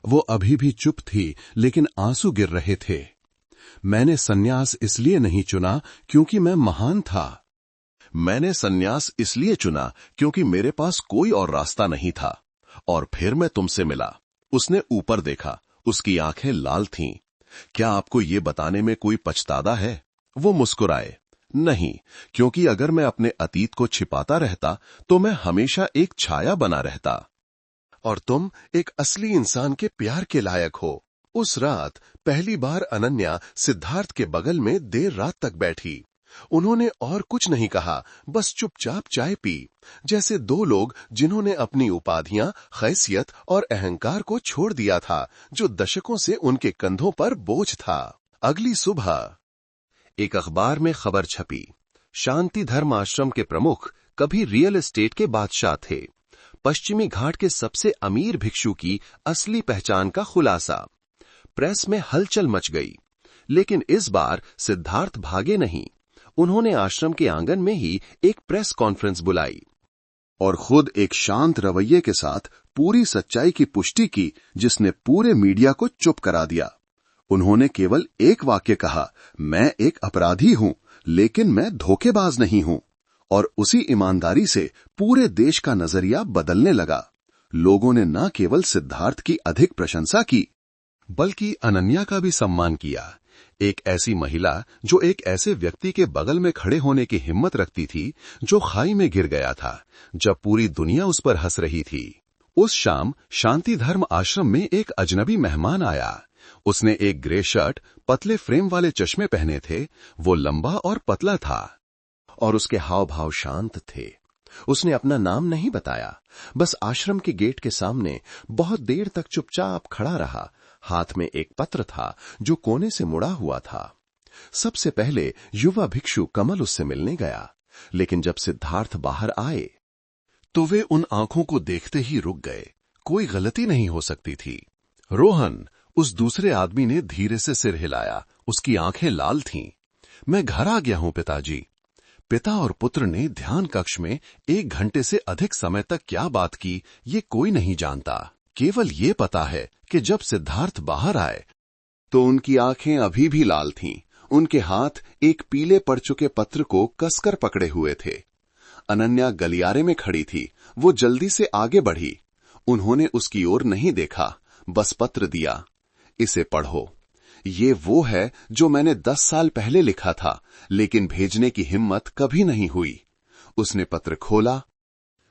वो अभी भी चुप थी, लेकिन आंसू गिर रहे थे। मैंने सन्यास इसलिए नहीं चुना क्योंकि मैं महान था। मैंने सन्यास इसलिए चुना क्योंकि मेरे पास कोई और रास्ता नहीं था। और फिर मैं तुमसे मिला। उसने ऊपर देखा, उसकी आंखें लाल थीं। क्या आपको ये बताने में कोई पछतावा है? वो मुस्कुराए। नहीं, क्योंकि अगर मैं अपने अतीत को छिपाता रहता तो मैं हमेशा एक छाया बना रहता। और तुम एक असली इंसान के प्यार के लायक हो। उस रात पहली बार अनन्या सिद्धार्थ के बगल में देर रात तक बैठी। उन्होंने और कुछ नहीं कहा, बस चुपचाप चाय पी, जैसे 2 लोग जिन्होंने अपनी उपाधियां, हैसियत और अहंकार को छोड़ दिया था जो दशकों से उनके कंधों पर बोझ था। अगली सुबह एक अखबार में खबर छपी, शांति धर्म आश्रम के प्रमुख कभी रियल एस्टेट के बादशाह थे। पश्चिमी घाट के सबसे अमीर भिक्षु की असली पहचान का खुलासा। प्रेस में हलचल मच गई, लेकिन इस बार सिद्धार्थ भागे नहीं। उन्होंने आश्रम के आंगन में ही एक प्रेस कॉन्फ्रेंस बुलाई और खुद एक शांत रवैये के साथ पूरी सच्चाई की पुष्टि की, जिसने पूरे मीडिया को चुप करा दिया। उन्होंने केवल एक वाक्य कहा, मैं एक अपराधी हूं, लेकिन मैं धोखेबाज नहीं हूं। और उसी ईमानदारी से पूरे देश का नजरिया बदलने लगा। लोगों ने न केवल सिद्धार्थ की अधिक प्रशंसा की, बल्कि अनन्या का भी सम्मान किया। एक ऐसी महिला जो एक ऐसे व्यक्ति के बगल में खड़े होने की हिम्मत रखती थी जो खाई में गिर गया था जब पूरी दुनिया उस पर हंस रही थी। उस शाम शांति धर्म आश्रम में एक अजनबी मेहमान आया। उसने एक ग्रे शर्ट, पतले फ्रेम वाले चश्मे पहने थे। वो लंबा और पतला था और उसके हाव भाव शांत थे। उसने अपना नाम नहीं बताया, बस आश्रम के गेट के सामने बहुत देर तक चुपचाप खड़ा रहा। हाथ में एक पत्र था जो कोने से मुड़ा हुआ था। सबसे पहले युवा भिक्षु कमल उससे मिलने गया, लेकिन जब सिद्धार्थ बाहर आए तो वे उन आंखों को देखते ही रुक गए। कोई गलती नहीं हो सकती थी। रोहन, उस दूसरे आदमी ने धीरे से सिर हिलाया। उसकी आंखें लाल थीं। मैं घर आ गया हूं पिताजी। पिता और पुत्र ने ध्यान कक्ष में 1 घंटे से अधिक समय तक क्या बात की ये कोई नहीं जानता। केवल ये पता है कि जब सिद्धार्थ बाहर आए तो उनकी आंखें अभी भी लाल थीं। उनके हाथ एक पीले पड़ चुके पत्र को कसकर पकड़े हुए थे। अनन्या गलियारे में खड़ी थी। वो जल्दी से आगे बढ़ी। उन्होंने उसकी ओर नहीं देखा, बस पत्र दिया। इसे पढ़ो। ये वो है जो मैंने 10 साल पहले लिखा था, लेकिन भेजने की हिम्मत कभी नहीं हुई। उसने पत्र खोला।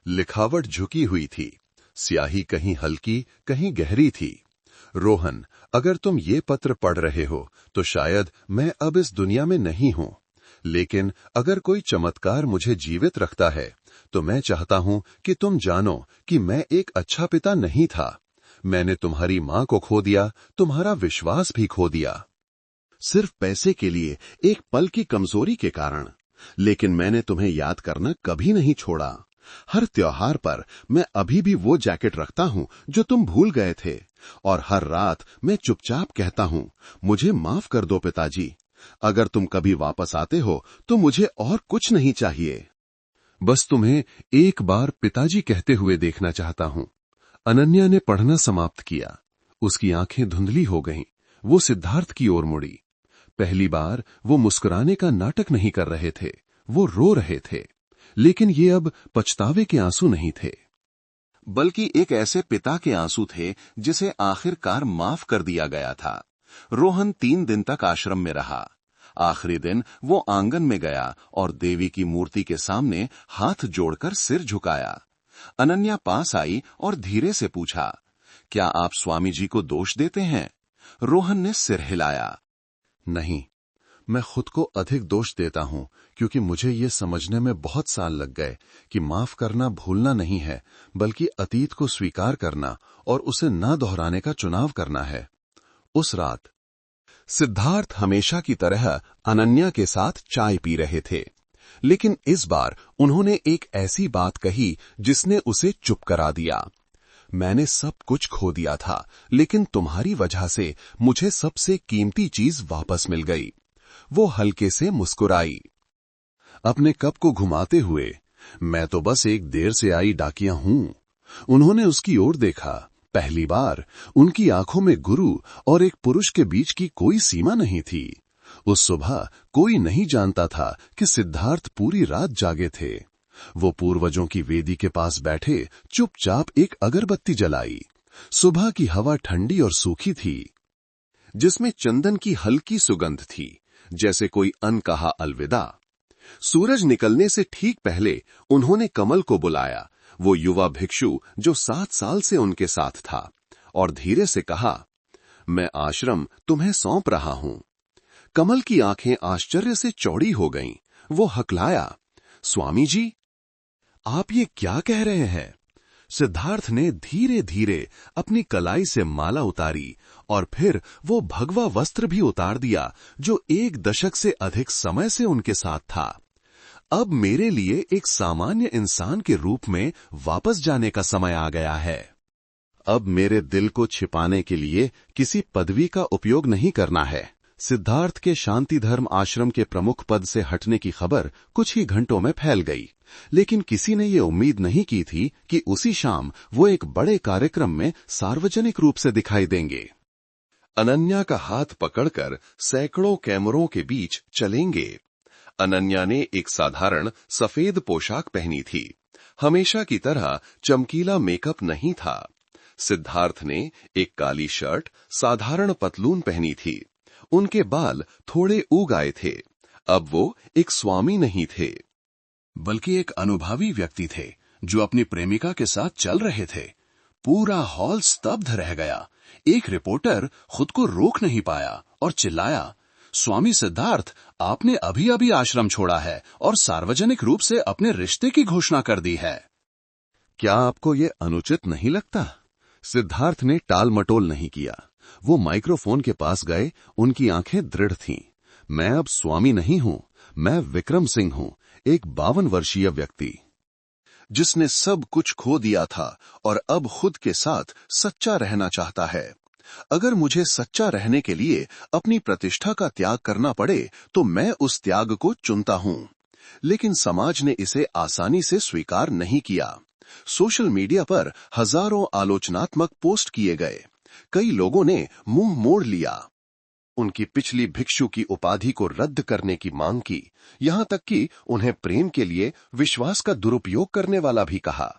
लिखावट झुकी हुई थी। स्याही कहीं हल्की कहीं गहरी थी। रोहन, अगर तुम ये पत्र पढ़ रहे हो तो शायद मैं अब इस दुनिया में नहीं हूं, लेकिन अगर कोई चमत्कार मुझे जीवित रखता है तो मैं चाहता हूं कि तुम जानो कि मैं एक अच्छा पिता नहीं था। मैंने तुम्हारी मां को खो दिया, तुम्हारा विश्वास भी खो दिया, सिर्फ पैसे के लिए, एक पल की कमजोरी के कारण। लेकिन मैंने तुम्हें याद करना कभी नहीं छोड़ा। हर त्योहार पर मैं अभी भी वो जैकेट रखता हूं जो तुम भूल गए थे, और हर रात मैं चुपचाप कहता हूं, मुझे माफ कर दो पिताजी। अगर तुम कभी वापस आते हो तो मुझे और कुछ नहीं चाहिए। बस तुम्हें एक बार पिताजी कहते हुए देखना चाहता हूं। अनन्या ने पढ़ना समाप्त किया। उसकी आंखें धुंधली हो गईं। वो सिद्धार्थ की ओर मुड़ी। पहली बार वो मुस्कुराने का नाटक नहीं कर रहे थे, वो रो रहे थे। लेकिन ये अब पछतावे के आंसू नहीं थे, बल्कि एक ऐसे पिता के आंसू थे जिसे आखिरकार माफ कर दिया गया था। रोहन 3 दिन तक आश्रम में रहा। आखिरी दिन वो आंगन में गया और देवी की मूर्ति के सामने हाथ जोड़कर सिर झुकाया। अनन्या पास आई और धीरे से पूछा, क्या आप स्वामी जी को दोष देते हैं? रोहन ने सिर हिलाया। नहीं, मैं खुद को अधिक दोष देता हूं, क्योंकि मुझे ये समझने में बहुत साल लग गए कि माफ करना भूलना नहीं है, बल्कि अतीत को स्वीकार करना और उसे न दोहराने का चुनाव करना है। उस रात सिद्धार्थ हमेशा की तरह अनन्या के साथ चाय पी रहे थे, लेकिन इस बार उन्होंने एक ऐसी बात कही जिसने उसे चुप करा दिया। मैंने सब कुछ खो दिया था, लेकिन तुम्हारी वजह से मुझे सबसे कीमती चीज वापस मिल गई। वो हल्के से मुस्कुराई, अपने कप को घुमाते हुए। मैं तो बस एक देर से आई डाकिया हूं। उन्होंने उसकी ओर देखा। पहली बार उनकी आंखों में गुरु और एक पुरुष के बीच की कोई सीमा नहीं थी। उस सुबह कोई नहीं जानता था कि सिद्धार्थ पूरी रात जागे थे। वो पूर्वजों की वेदी के पास बैठे चुपचाप एक अगरबत्ती जलाई। सुबह की हवा ठंडी और सूखी थी, जिसमें चंदन की हल्की सुगंध थी, जैसे कोई अनकहा अलविदा। सूरज निकलने से ठीक पहले उन्होंने कमल को बुलाया, वो युवा भिक्षु जो 7 साल से उनके साथ था, और धीरे से कहा, मैं आश्रम तुम्हें सौंप रहा हूं। कमल की आंखें आश्चर्य से चौड़ी हो गईं। वो हकलाया, स्वामी जी, आप ये क्या कह रहे हैं? सिद्धार्थ ने धीरे धीरे अपनी कलाई से माला उतारी और फिर वो भगवा वस्त्र भी उतार दिया जो 1 दशक से अधिक समय से उनके साथ था। अब मेरे लिए एक सामान्य इंसान के रूप में वापस जाने का समय आ गया है। अब मेरे दिल को छिपाने के लिए किसी पदवी का उपयोग नहीं करना है। सिद्धार्थ के शांति धर्म आश्रम के प्रमुख पद से हटने की खबर कुछ ही घंटों में फैल गई, लेकिन किसी ने ये उम्मीद नहीं की थी कि उसी शाम वो एक बड़े कार्यक्रम में सार्वजनिक रूप से दिखाई देंगे। अनन्या का हाथ पकड़कर सैकड़ों कैमरों के बीच चलेंगे। अनन्या ने एक साधारण सफेद पोशाक पहनी थी। हमेशा की तरह चमकीला मेकअप नहीं था। सिद्धार्थ ने एक काली शर्ट, साधारण पतलून पहनी थी। उनके बाल थोड़े उग आए थे। अब वो एक स्वामी नहीं थे, बल्कि एक अनुभवी व्यक्ति थे जो अपनी प्रेमिका के साथ चल रहे थे। पूरा हॉल स्तब्ध रह गया। एक रिपोर्टर खुद को रोक नहीं पाया और चिल्लाया, स्वामी सिद्धार्थ, आपने अभी अभी आश्रम छोड़ा है और सार्वजनिक रूप से अपने रिश्ते की घोषणा कर दी है। क्या आपको ये अनुचित नहीं लगता? सिद्धार्थ ने टाल मटोल नहीं किया। वो माइक्रोफोन के पास गए। उनकी आंखें दृढ़ थीं। मैं अब स्वामी नहीं हूं, मैं विक्रम सिंह हूं, एक 52 वर्षीय व्यक्ति जिसने सब कुछ खो दिया था और अब खुद के साथ सच्चा रहना चाहता है। अगर मुझे सच्चा रहने के लिए अपनी प्रतिष्ठा का त्याग करना पड़े तो मैं उस त्याग को चुनता हूं। लेकिन समाज ने इसे आसानी से स्वीकार नहीं किया। सोशल मीडिया पर हजारों आलोचनात्मक पोस्ट किए गए। कई लोगों ने मुंह मोड़ लिया। उनकी पिछली भिक्षु की उपाधि को रद्द करने की मांग की, यहां तक कि उन्हें प्रेम के लिए विश्वास का दुरुपयोग करने वाला भी कहा।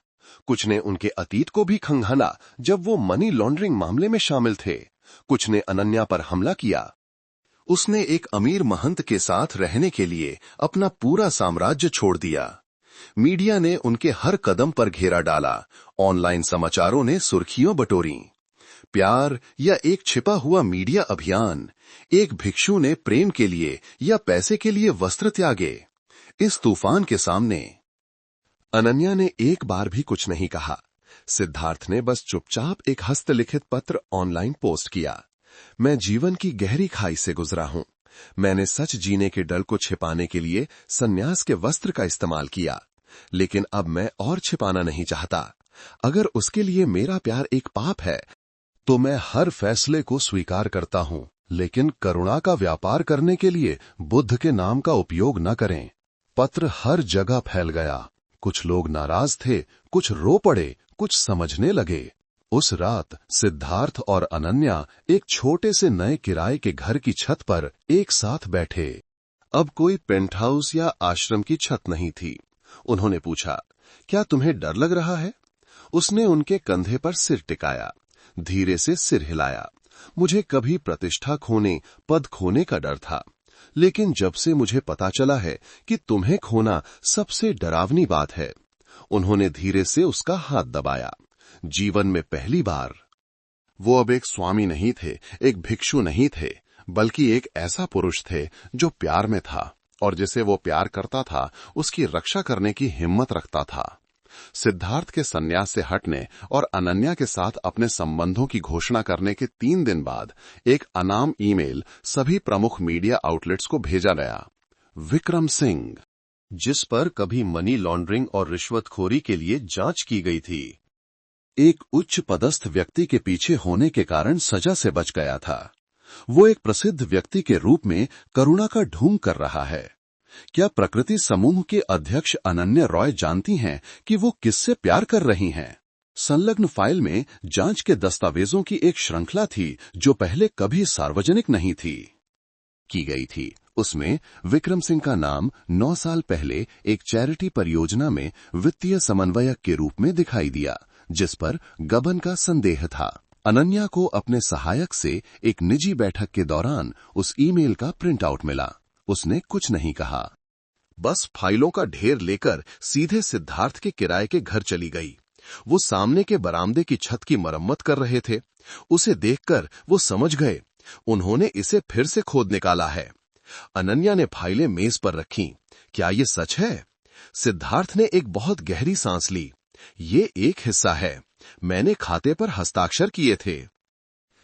कुछ ने उनके अतीत को भी खंगाला जब वो मनी लॉन्ड्रिंग मामले में शामिल थे। कुछ ने अनन्या पर हमला किया। उसने एक अमीर महंत के साथ रहने के लिए अपना पूरा साम्राज्य छोड़ दिया। मीडिया ने उनके हर कदम पर घेरा डाला। ऑनलाइन समाचारों ने सुर्खियां बटोरी। प्यार या एक छिपा हुआ मीडिया अभियान, एक भिक्षु ने प्रेम के लिए या पैसे के लिए वस्त्र त्यागे। इस तूफान के सामने अनन्या ने एक बार भी कुछ नहीं कहा। सिद्धार्थ ने बस चुपचाप एक हस्तलिखित पत्र ऑनलाइन पोस्ट किया। मैं जीवन की गहरी खाई से गुजरा हूं। मैंने सच जीने के डर को छिपाने के लिए सन्यास के वस्त्र का इस्तेमाल किया, लेकिन अब मैं और छिपाना नहीं चाहता। अगर उसके लिए मेरा प्यार एक पाप है तो मैं हर फैसले को स्वीकार करता हूं, लेकिन करुणा का व्यापार करने के लिए बुद्ध के नाम का उपयोग न करें। पत्र हर जगह फैल गया। कुछ लोग नाराज थे, कुछ रो पड़े, कुछ समझने लगे। उस रात सिद्धार्थ और अनन्या एक छोटे से नए किराए के घर की छत पर एक साथ बैठे। अब कोई पेंट हाउस या आश्रम की छत नहीं थी। उन्होंने पूछा, क्या तुम्हें डर लग रहा है? उसने उनके कंधे पर सिर टिकाया, धीरे से सिर हिलाया। मुझे कभी प्रतिष्ठा खोने, पद खोने का डर था, लेकिन जब से मुझे पता चला है कि तुम्हें खोना सबसे डरावनी बात है। उन्होंने धीरे से उसका हाथ दबाया। जीवन में पहली बार वो अब एक स्वामी नहीं थे, एक भिक्षु नहीं थे, बल्कि एक ऐसा पुरुष थे जो प्यार में था और जिसे वो प्यार करता था उसकी रक्षा करने की हिम्मत रखता था। सिद्धार्थ के सन्यास से हटने और अनन्या के साथ अपने संबंधों की घोषणा करने के 3 दिन बाद एक अनाम ईमेल सभी प्रमुख मीडिया आउटलेट्स को भेजा गया। विक्रम सिंह, जिस पर कभी मनी लॉन्ड्रिंग और रिश्वतखोरी के लिए जांच की गई थी, एक उच्च पदस्थ व्यक्ति के पीछे होने के कारण सजा से बच गया था। वो एक प्रसिद्ध व्यक्ति के रूप में करुणा का ढोंग कर रहा है। क्या प्रकृति समूह के अध्यक्ष अनन्या रॉय जानती हैं कि वो किससे प्यार कर रही हैं? संलग्न फाइल में जांच के दस्तावेजों की एक श्रृंखला थी जो पहले कभी सार्वजनिक नहीं की गई थी। उसमें विक्रम सिंह का नाम 9 साल पहले एक चैरिटी परियोजना में वित्तीय समन्वयक के रूप में दिखाई दिया, जिस पर गबन का संदेह था। अनन्या को अपने सहायक से एक निजी बैठक के दौरान उस ईमेल का प्रिंट आउट मिला। उसने कुछ नहीं कहा, बस फाइलों का ढेर लेकर सीधे सिद्धार्थ के किराए के घर चली गई। वो सामने के बरामदे की छत की मरम्मत कर रहे थे। उसे देखकर वो समझ गए, उन्होंने इसे फिर से खोद निकाला है। अनन्या ने फाइलें मेज पर रखीं। क्या ये सच है? सिद्धार्थ ने एक बहुत गहरी सांस ली। ये एक हिस्सा है। मैंने खाते पर हस्ताक्षर किए थे,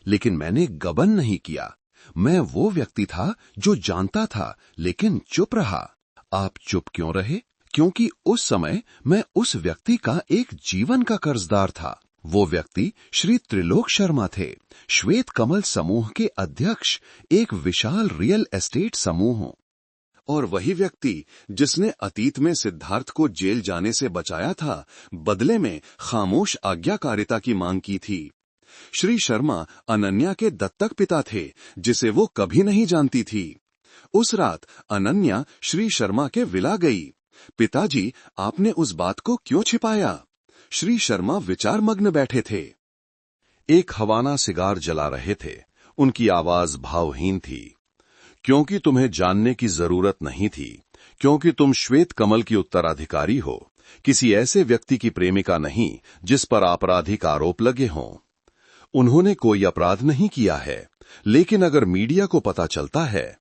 लेकिन मैंने गबन नहीं किया। मैं वो व्यक्ति था जो जानता था लेकिन चुप रहा। आप चुप क्यों रहे? क्योंकि उस समय मैं उस व्यक्ति का एक जीवन का कर्जदार था। वो व्यक्ति श्री त्रिलोक शर्मा थे, श्वेत कमल समूह के अध्यक्ष, एक विशाल रियल एस्टेट समूह। और वही व्यक्ति जिसने अतीत में सिद्धार्थ को जेल जाने से बचाया था, बदले में खामोश आज्ञाकारिता की मांग की थी। श्री शर्मा अनन्या के दत्तक पिता थे, जिसे वो कभी नहीं जानती थी। उस रात अनन्या श्री शर्मा के विला गई। पिताजी, आपने उस बात को क्यों छिपाया? श्री शर्मा विचार मग्न बैठे थे। एक हवाना सिगार जला रहे थे। उनकी आवाज भावहीन थी। क्योंकि तुम्हें जानने की जरूरत नहीं थी, क्योंकि तुम श्वेत कमल की उत्तराधिकारी हो, किसी ऐसे व्यक्ति की प्रेमिका नहीं जिस पर आपराधिक आरोप लगे हों। उन्होंने कोई अपराध नहीं किया है, लेकिन अगर मीडिया को पता चलता है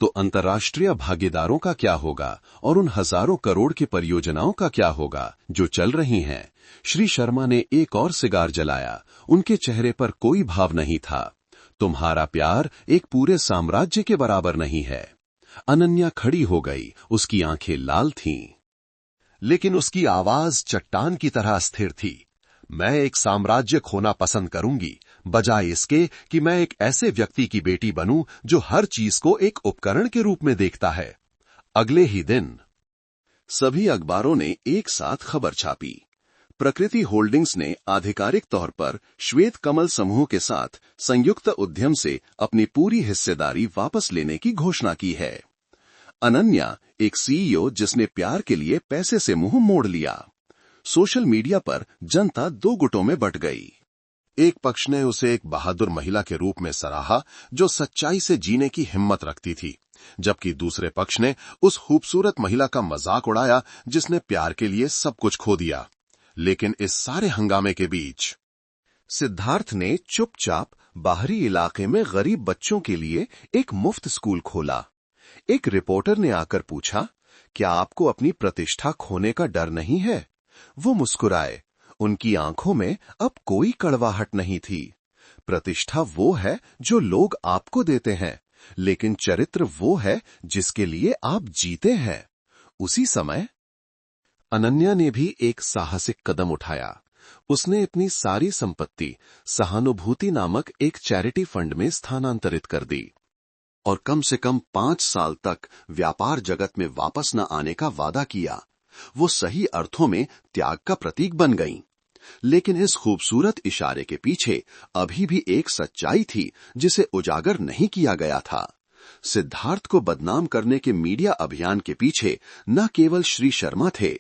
तो अंतर्राष्ट्रीय भागीदारों का क्या होगा और उन हजारों करोड़ की परियोजनाओं का क्या होगा जो चल रही हैं। श्री शर्मा ने एक और सिगार जलाया। उनके चेहरे पर कोई भाव नहीं था। तुम्हारा प्यार एक पूरे साम्राज्य के बराबर नहीं है। अनन्या खड़ी हो गई। उसकी आंखें लाल थीं, लेकिन उसकी आवाज चट्टान की तरह स्थिर थी। मैं एक साम्राज्य खोना पसंद करूंगी, बजाय इसके कि मैं एक ऐसे व्यक्ति की बेटी बनूं जो हर चीज को एक उपकरण के रूप में देखता है। अगले ही दिन सभी अखबारों ने एक साथ खबर छापी। प्रकृति होल्डिंग्स ने आधिकारिक तौर पर श्वेत कमल समूह के साथ संयुक्त उद्यम से अपनी पूरी हिस्सेदारी वापस लेने की घोषणा की है। अनन्या एक सीईओ जिसने प्यार के लिए पैसे से मुंह मोड़ लिया। सोशल मीडिया पर जनता दो गुटों में बंट गई। एक पक्ष ने उसे एक बहादुर महिला के रूप में सराहा जो सच्चाई से जीने की हिम्मत रखती थी, जबकि दूसरे पक्ष ने उस खूबसूरत महिला का मजाक उड़ाया जिसने प्यार के लिए सब कुछ खो दिया। लेकिन इस सारे हंगामे के बीच सिद्धार्थ ने चुपचाप बाहरी इलाके में गरीब बच्चों के लिए एक मुफ्त स्कूल खोला। एक रिपोर्टर ने आकर पूछा, क्या आपको अपनी प्रतिष्ठा खोने का डर नहीं है? वो मुस्कुराए। उनकी आंखों में अब कोई कड़वाहट नहीं थी। प्रतिष्ठा वो है जो लोग आपको देते हैं, लेकिन चरित्र वो है जिसके लिए आप जीते हैं। उसी समय अनन्या ने भी एक साहसिक कदम उठाया। उसने अपनी सारी संपत्ति सहानुभूति नामक एक चैरिटी फंड में स्थानांतरित कर दी और कम से कम 5 साल तक व्यापार जगत में वापस न आने का वादा किया। वो सही अर्थों में त्याग का प्रतीक बन गईं। लेकिन इस खूबसूरत इशारे के पीछे अभी भी एक सच्चाई थी जिसे उजागर नहीं किया गया था। सिद्धार्थ को बदनाम करने के मीडिया अभियान के पीछे न केवल श्री शर्मा थे,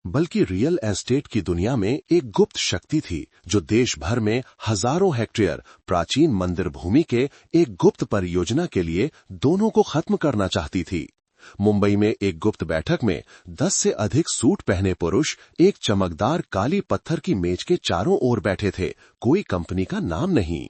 बल्कि रियल एस्टेट की दुनिया में एक गुप्त शक्ति थी जो देश भर में हजारों हेक्टेयर प्राचीन मंदिर भूमि के एक गुप्त परियोजना के लिए दोनों को खत्म करना चाहती थी। मुंबई में एक गुप्त बैठक में 10 से अधिक सूट पहने पुरुष एक चमकदार काली पत्थर की मेज के चारों ओर बैठे थे। कोई कंपनी का नाम नहीं,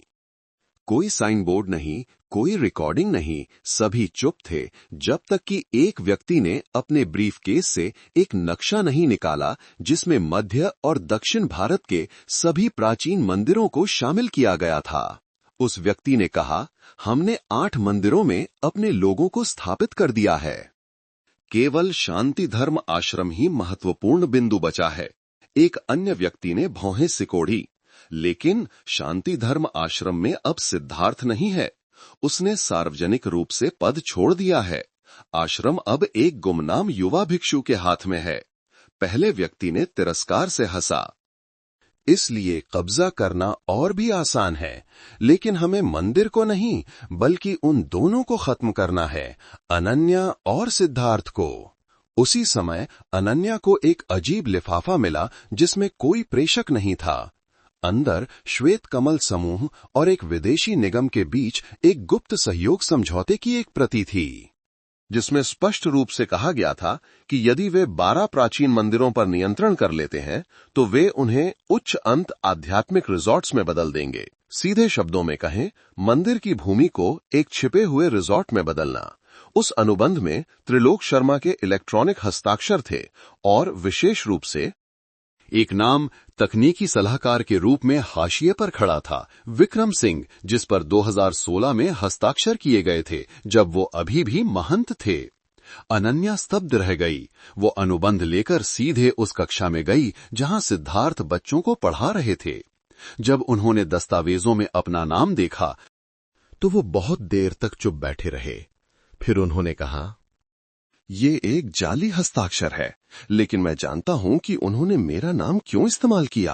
कोई साइन बोर्ड नहीं, कोई रिकॉर्डिंग नहीं। सभी चुप थे जब तक कि एक व्यक्ति ने अपने ब्रीफकेस से एक नक्शा नहीं निकाला जिसमें मध्य और दक्षिण भारत के सभी प्राचीन मंदिरों को शामिल किया गया था। उस व्यक्ति ने कहा, हमने 8 मंदिरों में अपने लोगों को स्थापित कर दिया है। केवल शांति धर्म आश्रम ही महत्वपूर्ण बिंदु बचा है। एक अन्य व्यक्ति ने भौहें सिकोड़ी, लेकिन शांति धर्म आश्रम में अब सिद्धार्थ नहीं है। उसने सार्वजनिक रूप से पद छोड़ दिया है। आश्रम अब एक गुमनाम युवा भिक्षु के हाथ में है। पहले व्यक्ति ने तिरस्कार से हंसा। इसलिए कब्जा करना और भी आसान है, लेकिन हमें मंदिर को नहीं बल्कि उन दोनों को खत्म करना है, अनन्या और सिद्धार्थ को। उसी समय अनन्या को एक अजीब लिफाफा मिला जिसमें कोई प्रेषक नहीं था। अंदर श्वेत कमल समूह और एक विदेशी निगम के बीच एक गुप्त सहयोग समझौते की एक प्रति थी, जिसमें स्पष्ट रूप से कहा गया था कि यदि वे 12 प्राचीन मंदिरों पर नियंत्रण कर लेते हैं तो वे उन्हें उच्च अंत आध्यात्मिक रिजॉर्ट्स में बदल देंगे। सीधे शब्दों में कहें, मंदिर की भूमि को एक छिपे हुए रिजॉर्ट में बदलना। उस अनुबंध में त्रिलोक शर्मा के इलेक्ट्रॉनिक हस्ताक्षर थे और विशेष रूप से एक नाम तकनीकी सलाहकार के रूप में हाशिए पर खड़ा था, विक्रम सिंह, जिस पर 2016 में हस्ताक्षर किए गए थे जब वो अभी भी महंत थे। अनन्या स्तब्ध रह गई। वो अनुबंध लेकर सीधे उस कक्षा में गई जहां सिद्धार्थ बच्चों को पढ़ा रहे थे। जब उन्होंने दस्तावेजों में अपना नाम देखा तो वो बहुत देर तक चुप बैठे रहे। फिर उन्होंने कहा, ये एक जाली हस्ताक्षर है, लेकिन मैं जानता हूं कि उन्होंने मेरा नाम क्यों इस्तेमाल किया,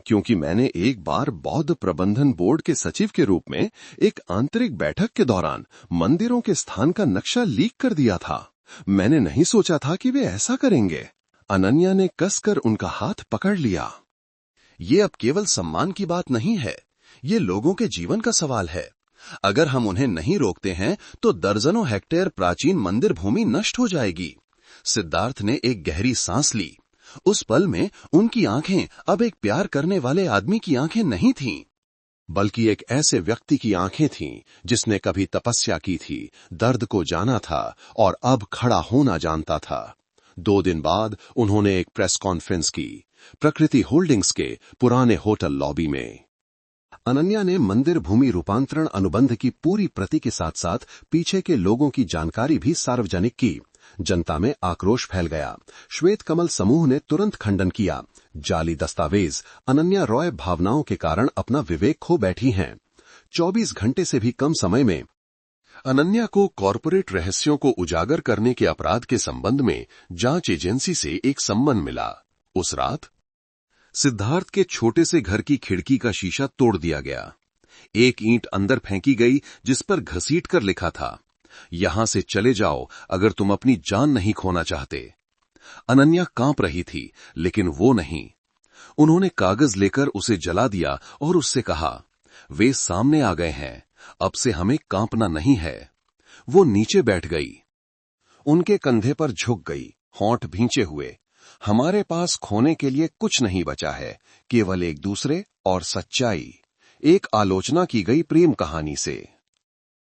क्योंकि मैंने एक बार बौद्ध प्रबंधन बोर्ड के सचिव के रूप में एक आंतरिक बैठक के दौरान मंदिरों के स्थान का नक्शा लीक कर दिया था। मैंने नहीं सोचा था कि वे ऐसा करेंगे। अनन्या ने कसकर उनका हाथ पकड़ लिया। ये अब केवल सम्मान की बात नहीं है, ये लोगों के जीवन का सवाल है। अगर हम उन्हें नहीं रोकते हैं तो दर्जनों हेक्टेयर प्राचीन मंदिर भूमि नष्ट हो जाएगी। सिद्धार्थ ने एक गहरी सांस ली। उस पल में उनकी आंखें अब एक प्यार करने वाले आदमी की आंखें नहीं थीं, बल्कि एक ऐसे व्यक्ति की आंखें थीं जिसने कभी तपस्या की थी, दर्द को जाना था और अब खड़ा होना जानता था। 2 दिन बाद उन्होंने एक प्रेस कॉन्फ्रेंस की, प्रकृति होल्डिंग्स के पुराने होटल लॉबी में। अनन्या ने मंदिर भूमि रूपांतरण अनुबंध की पूरी प्रति के साथ साथ पीछे के लोगों की जानकारी भी सार्वजनिक की। जनता में आक्रोश फैल गया। श्वेत कमल समूह ने तुरंत खंडन किया। जाली दस्तावेज। अनन्या रॉय भावनाओं के कारण अपना विवेक खो बैठी हैं। 24 घंटे से भी कम समय में अनन्या को कॉरपोरेट रहस्यों को उजागर करने के अपराध के संबंध में जांच एजेंसी से एक सम्मन मिला। उस रात सिद्धार्थ के छोटे से घर की खिड़की का शीशा तोड़ दिया गया। एक ईंट अंदर फेंकी गई जिस पर घसीट कर लिखा था, यहां से चले जाओ अगर तुम अपनी जान नहीं खोना चाहते। अनन्या कांप रही थी, लेकिन वो नहीं। उन्होंने कागज लेकर उसे जला दिया और उससे कहा, वे सामने आ गए हैं, अब से हमें कांपना नहीं है। वो नीचे बैठ गई, उनके कंधे पर झुक गई, होंठ भींचे हुए। हमारे पास खोने के लिए कुछ नहीं बचा है, केवल एक दूसरे और सच्चाई। एक आलोचना की गई प्रेम कहानी से।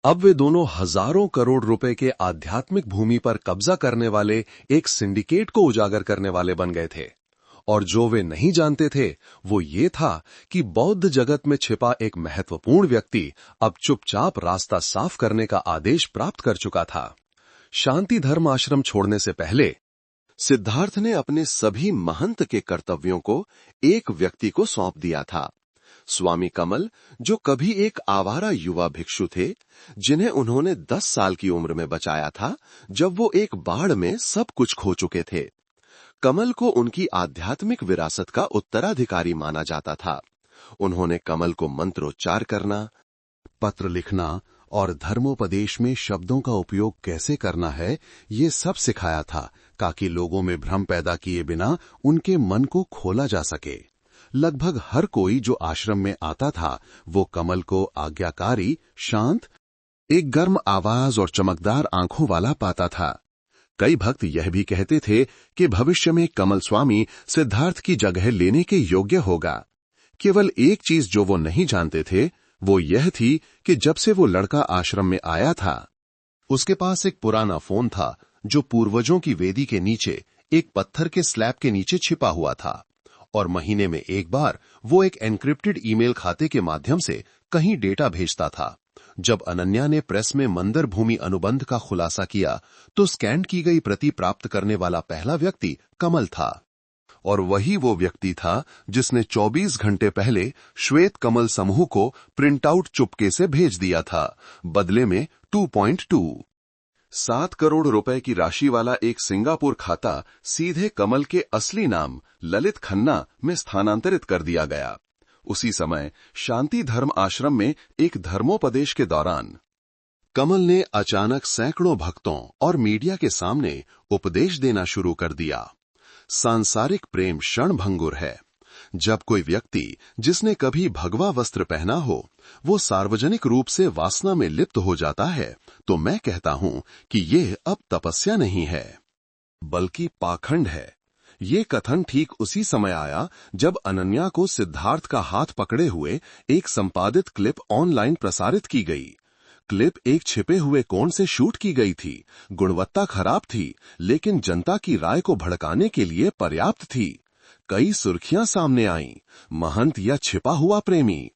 अब वे दोनों हजारों करोड़ रुपए के आध्यात्मिक भूमि पर कब्जा करने वाले एक सिंडिकेट को उजागर करने वाले बन गए थे। और जो वे नहीं जानते थे वो ये था कि बौद्ध जगत में छिपा एक महत्वपूर्ण व्यक्ति अब चुपचाप रास्ता साफ करने का आदेश प्राप्त कर चुका था। शांति धर्म आश्रम छोड़ने से पहले सिद्धार्थ ने अपने सभी महंत के कर्तव्यों को एक व्यक्ति को सौंप दिया था, स्वामी कमल, जो कभी एक आवारा युवा भिक्षु थे, जिन्हें उन्होंने 10 साल की उम्र में बचाया था जब वो एक बाढ़ में सब कुछ खो चुके थे। कमल को उनकी आध्यात्मिक विरासत का उत्तराधिकारी माना जाता था। उन्होंने कमल को मंत्रोच्चार करना, पत्र लिखना और धर्मोपदेश में शब्दों का उपयोग कैसे करना है, ये सब सिखाया था, ताकि लोगों में भ्रम पैदा किए बिना उनके मन को खोला जा सके। लगभग हर कोई जो आश्रम में आता था वो कमल को आज्ञाकारी, शांत, एक गर्म आवाज और चमकदार आंखों वाला पाता था। कई भक्त यह भी कहते थे कि भविष्य में कमल स्वामी सिद्धार्थ की जगह लेने के योग्य होगा। केवल एक चीज जो वो नहीं जानते थे वो यह थी कि जब से वो लड़का आश्रम में आया था, उसके पास एक पुराना फोन था जो पूर्वजों की वेदी के नीचे एक पत्थर के स्लैब के नीचे छिपा हुआ था, और महीने में एक बार वो एक एन्क्रिप्टेड ईमेल खाते के माध्यम से कहीं डेटा भेजता था। जब अनन्या ने प्रेस में मंदिर भूमि अनुबंध का खुलासा किया तो स्कैन की गई प्रति प्राप्त करने वाला पहला व्यक्ति कमल था, और वही वो व्यक्ति था जिसने 24 घंटे पहले श्वेत कमल समूह को प्रिंटआउट चुपके से भेज दिया था, बदले में 2.2 7 करोड़ रुपए की राशि वाला एक सिंगापुर खाता सीधे कमल के असली नाम ललित खन्ना में स्थानांतरित कर दिया गया। उसी समय शांति धर्म आश्रम में एक धर्मोपदेश के दौरान कमल ने अचानक सैकड़ों भक्तों और मीडिया के सामने उपदेश देना शुरू कर दिया। सांसारिक प्रेम क्षणभंगुर है। जब कोई व्यक्ति जिसने कभी भगवा वस्त्र पहना हो वो सार्वजनिक रूप से वासना में लिप्त हो जाता है, तो मैं कहता हूं कि ये अब तपस्या नहीं है बल्कि पाखंड है। ये कथन ठीक उसी समय आया जब अनन्या को सिद्धार्थ का हाथ पकड़े हुए एक संपादित क्लिप ऑनलाइन प्रसारित की गई। क्लिप एक छिपे हुए कोण से शूट की गई थी, गुणवत्ता खराब थी, लेकिन जनता की राय को भड़काने के लिए पर्याप्त थी। कई सुर्खियां सामने आईं, महंत या छिपा हुआ प्रेमी।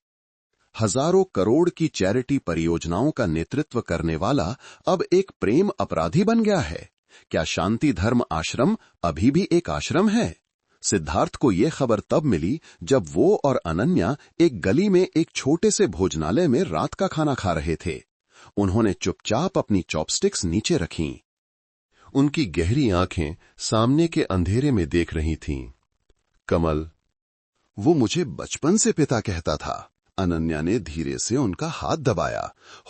हजारों करोड़ की चैरिटी परियोजनाओं का नेतृत्व करने वाला अब एक प्रेम अपराधी बन गया है। क्या शांति धर्म आश्रम अभी भी एक आश्रम है? सिद्धार्थ को यह खबर तब मिली जब वो और अनन्या एक गली में एक छोटे से भोजनालय में रात का खाना खा रहे थे। उन्होंने चुपचाप अपनी चॉपस्टिक्स नीचे रखीं। उनकी गहरी आंखें सामने के अंधेरे में देख रही थीं। कमल, वो मुझे बचपन से पिता कहता था। अनन्या ने धीरे से उनका हाथ दबाया।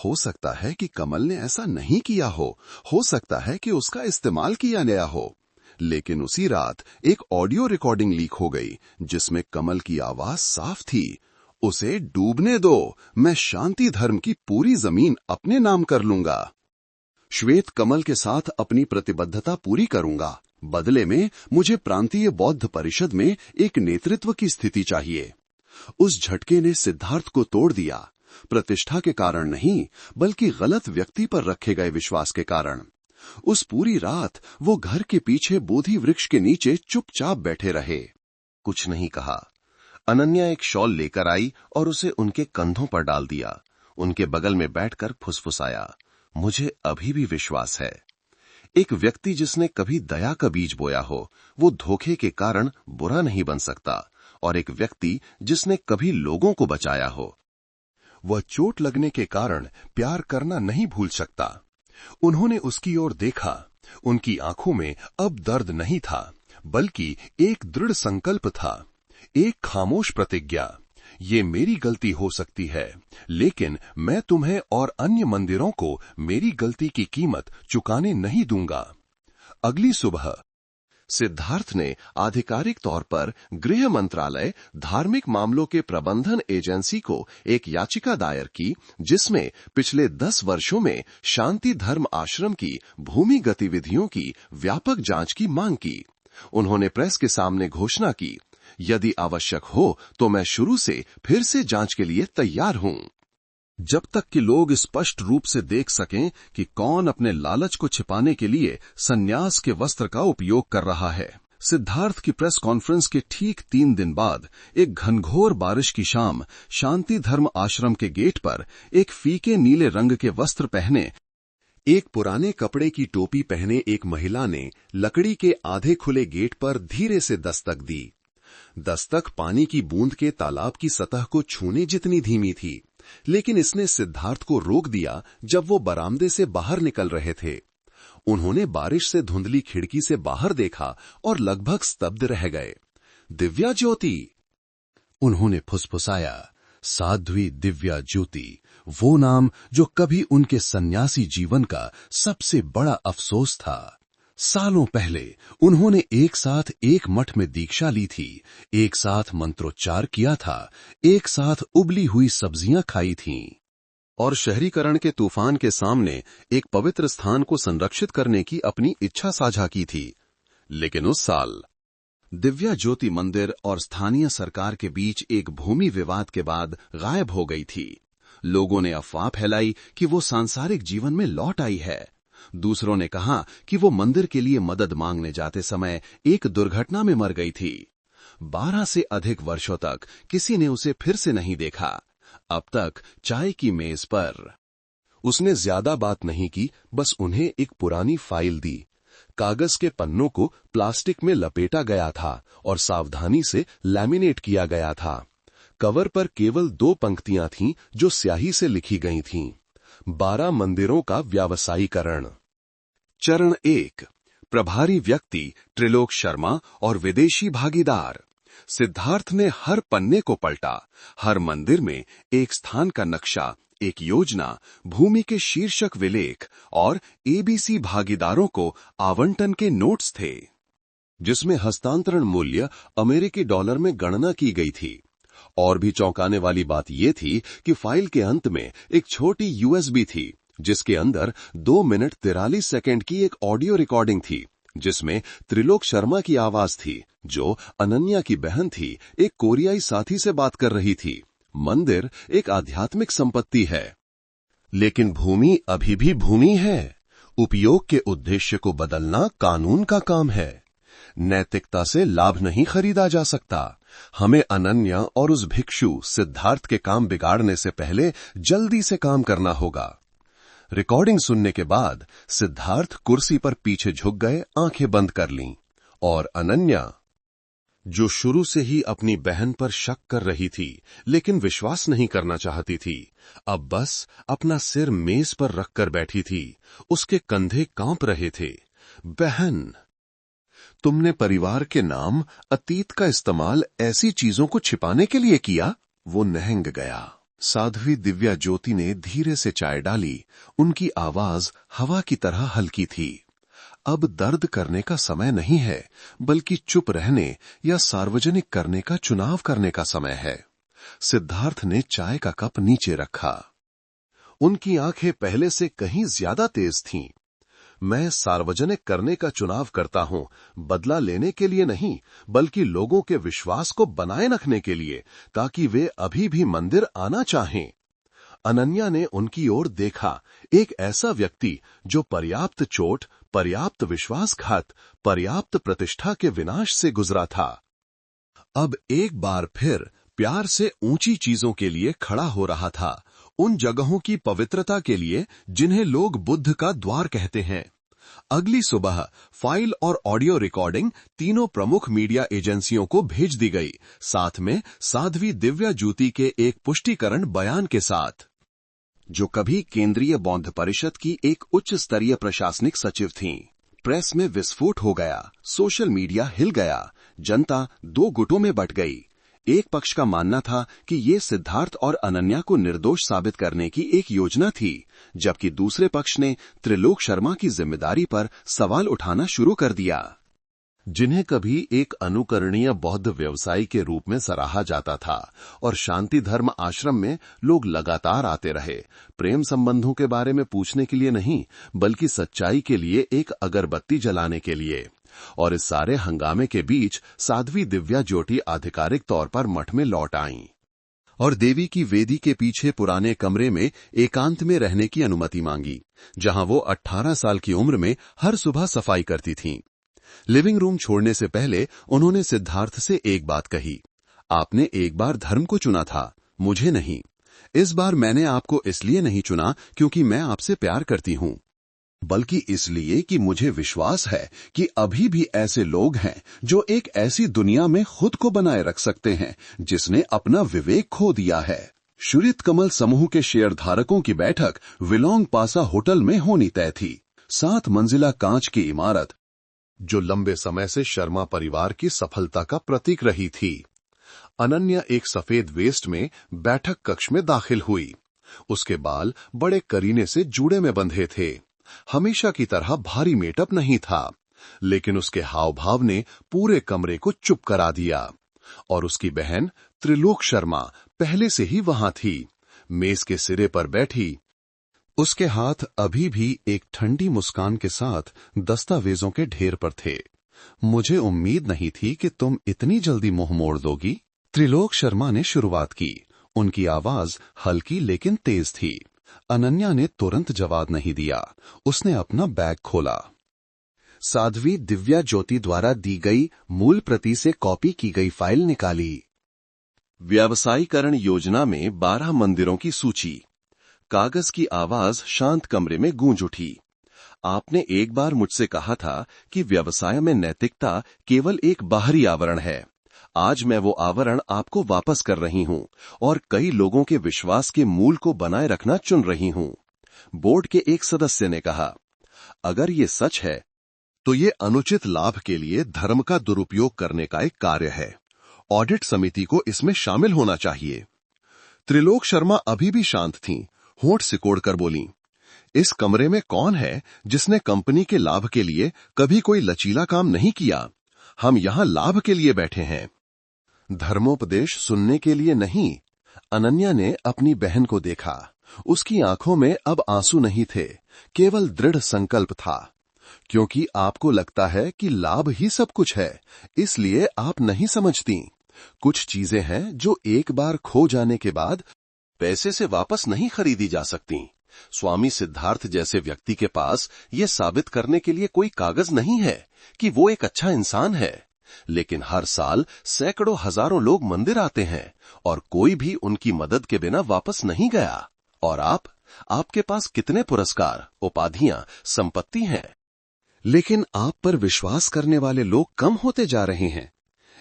हो सकता है कि कमल ने ऐसा नहीं किया हो सकता है कि उसका इस्तेमाल किया गया हो। लेकिन उसी रात एक ऑडियो रिकॉर्डिंग लीक हो गई जिसमें कमल की आवाज साफ थी, उसे डूबने दो, मैं शांति धर्म की पूरी जमीन अपने नाम कर लूंगा। श्वेत कमल के साथ अपनी प्रतिबद्धता पूरी करूंगा। बदले में मुझे प्रांतीय बौद्ध परिषद में एक नेतृत्व की स्थिति चाहिए। उस झटके ने सिद्धार्थ को तोड़ दिया, प्रतिष्ठा के कारण नहीं बल्कि गलत व्यक्ति पर रखे गए विश्वास के कारण। उस पूरी रात वो घर के पीछे बोधि वृक्ष के नीचे चुपचाप बैठे रहे, कुछ नहीं कहा। अनन्या एक शॉल लेकर आई और उसे उनके कंधों पर डाल दिया। उनके बगल में बैठकर फुसफुसाया, मुझे अभी भी विश्वास है। एक व्यक्ति जिसने कभी दया का बीज बोया हो वो धोखे के कारण बुरा नहीं बन सकता, और एक व्यक्ति जिसने कभी लोगों को बचाया हो वह चोट लगने के कारण प्यार करना नहीं भूल सकता। उन्होंने उसकी ओर देखा। उनकी आंखों में अब दर्द नहीं था बल्कि एक दृढ़ संकल्प था। एक खामोश प्रतिज्ञा, ये मेरी गलती हो सकती है, लेकिन मैं तुम्हें और अन्य मंदिरों को मेरी गलती की कीमत चुकाने नहीं दूंगा। अगली सुबह सिद्धार्थ ने आधिकारिक तौर पर गृह मंत्रालय धार्मिक मामलों के प्रबंधन एजेंसी को एक याचिका दायर की, जिसमें पिछले 10 वर्षों में शांति धर्म आश्रम की भूमि गतिविधियों की व्यापक जांच की मांग की। उन्होंने प्रेस के सामने घोषणा की, यदि आवश्यक हो तो मैं शुरू से फिर से जांच के लिए तैयार हूं, जब तक कि लोग स्पष्ट रूप से देख सकें कि कौन अपने लालच को छिपाने के लिए सन्यास के वस्त्र का उपयोग कर रहा है। सिद्धार्थ की प्रेस कॉन्फ्रेंस के ठीक 3 दिन बाद एक घनघोर बारिश की शाम शांति धर्म आश्रम के गेट पर एक फीके नीले रंग के वस्त्र पहने, एक पुराने कपड़े की टोपी पहने एक महिला ने लकड़ी के आधे खुले गेट पर धीरे से दस्तक दी। दस्तक पानी की बूंद के तालाब की सतह को छूने जितनी धीमी थी, लेकिन इसने सिद्धार्थ को रोक दिया जब वो बरामदे से बाहर निकल रहे थे। उन्होंने बारिश से धुंधली खिड़की से बाहर देखा और लगभग स्तब्ध रह गए। दिव्या ज्योति, उन्होंने फुसफुसाया। साध्वी दिव्या ज्योति, वो नाम जो कभी उनके सन्यासी जीवन का सबसे बड़ा अफसोस था। सालों पहले उन्होंने एक साथ एक मठ में दीक्षा ली थी, एक साथ मंत्रोच्चार किया था, एक साथ उबली हुई सब्जियां खाई थीं और शहरीकरण के तूफान के सामने एक पवित्र स्थान को संरक्षित करने की अपनी इच्छा साझा की थी। लेकिन उस साल दिव्या ज्योति मंदिर और स्थानीय सरकार के बीच एक भूमि विवाद के बाद गायब हो गई थी। लोगों ने अफवाह फैलाई कि वो सांसारिक जीवन में लौट आई है। दूसरों ने कहा कि वो मंदिर के लिए मदद मांगने जाते समय एक दुर्घटना में मर गई थी। 12 से अधिक वर्षों तक किसी ने उसे फिर से नहीं देखा। अब तक चाय की मेज पर उसने ज्यादा बात नहीं की, बस उन्हें एक पुरानी फाइल दी। कागज के पन्नों को प्लास्टिक में लपेटा गया था और सावधानी से लैमिनेट किया गया था। कवर पर केवल 2 पंक्तियां थीं जो स्याही से लिखी गई थीं। 12 मंदिरों का व्यावसायीकरण। चरण 1, प्रभारी व्यक्ति त्रिलोक शर्मा और विदेशी भागीदार। सिद्धार्थ ने हर पन्ने को पलटा। हर मंदिर में एक स्थान का नक्शा, एक योजना, भूमि के शीर्षक विलेख और एबीसी भागीदारों को आवंटन के नोट्स थे, जिसमें हस्तांतरण मूल्य अमेरिकी डॉलर में गणना की गई थी। और भी चौंकाने वाली बात यह थी कि फाइल के अंत में एक छोटी यूएसबी थी, जिसके अंदर 2 मिनट 43 सेकंड की एक ऑडियो रिकॉर्डिंग थी, जिसमें त्रिलोक शर्मा की आवाज थी, जो अनन्या की बहन थी, एक कोरियाई साथी से बात कर रही थी। मंदिर एक आध्यात्मिक संपत्ति है, लेकिन भूमि अभी भी भूमि है। उपयोग के उद्देश्य को बदलना कानून का काम है। नैतिकता से लाभ नहीं खरीदा जा सकता। हमें अनन्या और उस भिक्षु सिद्धार्थ के काम बिगाड़ने से पहले जल्दी से काम करना होगा। रिकॉर्डिंग सुनने के बाद सिद्धार्थ कुर्सी पर पीछे झुक गए, आंखें बंद कर लीं, और अनन्या, जो शुरू से ही अपनी बहन पर शक कर रही थी लेकिन विश्वास नहीं करना चाहती थी, अब बस अपना सिर मेज पर रखकर बैठी थी। उसके कंधे कांप रहे थे। बहन, तुमने परिवार के नाम, अतीत का इस्तेमाल ऐसी चीजों को छिपाने के लिए किया? वो नहंग गया। साध्वी दिव्या ज्योति ने धीरे से चाय डाली। उनकी आवाज हवा की तरह हल्की थी। अब दर्द करने का समय नहीं है, बल्कि चुप रहने या सार्वजनिक करने का चुनाव करने का समय है। सिद्धार्थ ने चाय का कप नीचे रखा। उनकी आंखें पहले से कहीं ज्यादा तेज थीं। मैं सार्वजनिक करने का चुनाव करता हूं, बदला लेने के लिए नहीं, बल्कि लोगों के विश्वास को बनाए रखने के लिए, ताकि वे अभी भी मंदिर आना चाहें। अनन्या ने उनकी ओर देखा, एक ऐसा व्यक्ति जो पर्याप्त चोट, पर्याप्त विश्वासघात, पर्याप्त प्रतिष्ठा के विनाश से गुजरा था। अब एक बार फिर प्यार से ऊंची चीजों के लिए खड़ा हो रहा था, उन जगहों की पवित्रता के लिए जिन्हें लोग बुद्ध का द्वार कहते हैं। अगली सुबह फाइल और ऑडियो रिकॉर्डिंग तीनों प्रमुख मीडिया एजेंसियों को भेज दी गई, साथ में साध्वी दिव्या ज्योति के एक पुष्टिकरण बयान के साथ, जो कभी केंद्रीय बौद्ध परिषद की एक उच्च स्तरीय प्रशासनिक सचिव थीं। प्रेस में विस्फोट हो गया, सोशल मीडिया हिल गया, जनता 2 गुटों में बंट गई। एक पक्ष का मानना था कि ये सिद्धार्थ और अनन्या को निर्दोष साबित करने की एक योजना थी, जबकि दूसरे पक्ष ने त्रिलोक शर्मा की जिम्मेदारी पर सवाल उठाना शुरू कर दिया। जिन्हें कभी एक अनुकरणीय बौद्ध व्यवसायी के रूप में सराहा जाता था और शांति धर्म आश्रम में लोग लगातार आते रहे, प्रेम संबंधों के बारे में पूछने के लिए नहीं, बल्कि सच्चाई के लिए एक अगरबत्ती जलाने के लिए। और इस सारे हंगामे के बीच साध्वी दिव्या ज्योति आधिकारिक तौर पर मठ में लौट आईं और देवी की वेदी के पीछे पुराने कमरे में एकांत में रहने की अनुमति मांगी, जहां वो 18 साल की उम्र में हर सुबह सफाई करती थीं। लिविंग रूम छोड़ने से पहले उन्होंने सिद्धार्थ से एक बात कही, आपने एक बार धर्म को चुना था, मुझे नहीं। इस बार मैंने आपको इसलिए नहीं चुना क्योंकि मैं आपसे प्यार करती हूं, बल्कि इसलिए कि मुझे विश्वास है कि अभी भी ऐसे लोग हैं जो एक ऐसी दुनिया में खुद को बनाए रख सकते हैं जिसने अपना विवेक खो दिया है। श्वेत कमल समूह के शेयरधारकों की बैठक विलोंग पासा होटल में होनी तय थी। 7 मंजिला कांच की इमारत जो लंबे समय से शर्मा परिवार की सफलता का प्रतीक रही थी। अनन्या एक सफेद वेस्ट में बैठक कक्ष में दाखिल हुई। उसके बाल बड़े करीने से जूड़े में बंधे थे। हमेशा की तरह भारी मेकअप नहीं था, लेकिन उसके हाव भाव ने पूरे कमरे को चुप करा दिया। और उसकी बहन त्रिलोक शर्मा पहले से ही वहां थी, मेज के सिरे पर बैठी। उसके हाथ अभी भी एक ठंडी मुस्कान के साथ दस्तावेजों के ढेर पर थे। मुझे उम्मीद नहीं थी कि तुम इतनी जल्दी मुंह मोड़ दोगी, त्रिलोक शर्मा ने शुरुआत की। उनकी आवाज हल्की लेकिन तेज थी। अनन्या ने तुरंत जवाब नहीं दिया। उसने अपना बैग खोला। साध्वी दिव्या ज्योति द्वारा दी गई मूल प्रति से कॉपी की गई फाइल निकाली। व्यवसायीकरण योजना में 12 मंदिरों की सूची। कागज की आवाज शांत कमरे में गूंज उठी। आपने एक बार मुझसे कहा था कि व्यवसाय में नैतिकता केवल एक बाहरी आवरण है। आज मैं वो आवरण आपको वापस कर रही हूं और कई लोगों के विश्वास के मूल को बनाए रखना चुन रही हूं। बोर्ड के एक सदस्य ने कहा, अगर ये सच है तो ये अनुचित लाभ के लिए धर्म का दुरुपयोग करने का एक कार्य है। ऑडिट समिति को इसमें शामिल होना चाहिए। त्रिलोक शर्मा अभी भी शांत थीं, होंठ सिकोड़कर बोलीं, इस कमरे में कौन है जिसने कंपनी के लाभ के लिए कभी कोई लचीला काम नहीं किया? हम यहां लाभ के लिए बैठे हैं, धर्मोपदेश सुनने के लिए नहीं। अनन्या ने अपनी बहन को देखा। उसकी आंखों में अब आंसू नहीं थे, केवल दृढ़ संकल्प था। क्योंकि आपको लगता है कि लाभ ही सब कुछ है, इसलिए आप नहीं समझती। कुछ चीजें हैं जो एक बार खो जाने के बाद पैसे से वापस नहीं खरीदी जा सकती। स्वामी सिद्धार्थ जैसे व्यक्ति के पास यह साबित करने के लिए कोई कागज नहीं है कि वो एक अच्छा इंसान है, लेकिन हर साल सैकड़ों हजारों लोग मंदिर आते हैं और कोई भी उनकी मदद के बिना वापस नहीं गया। और आपके पास कितने पुरस्कार, उपाधियां, संपत्ति हैं, लेकिन आप पर विश्वास करने वाले लोग कम होते जा रहे हैं।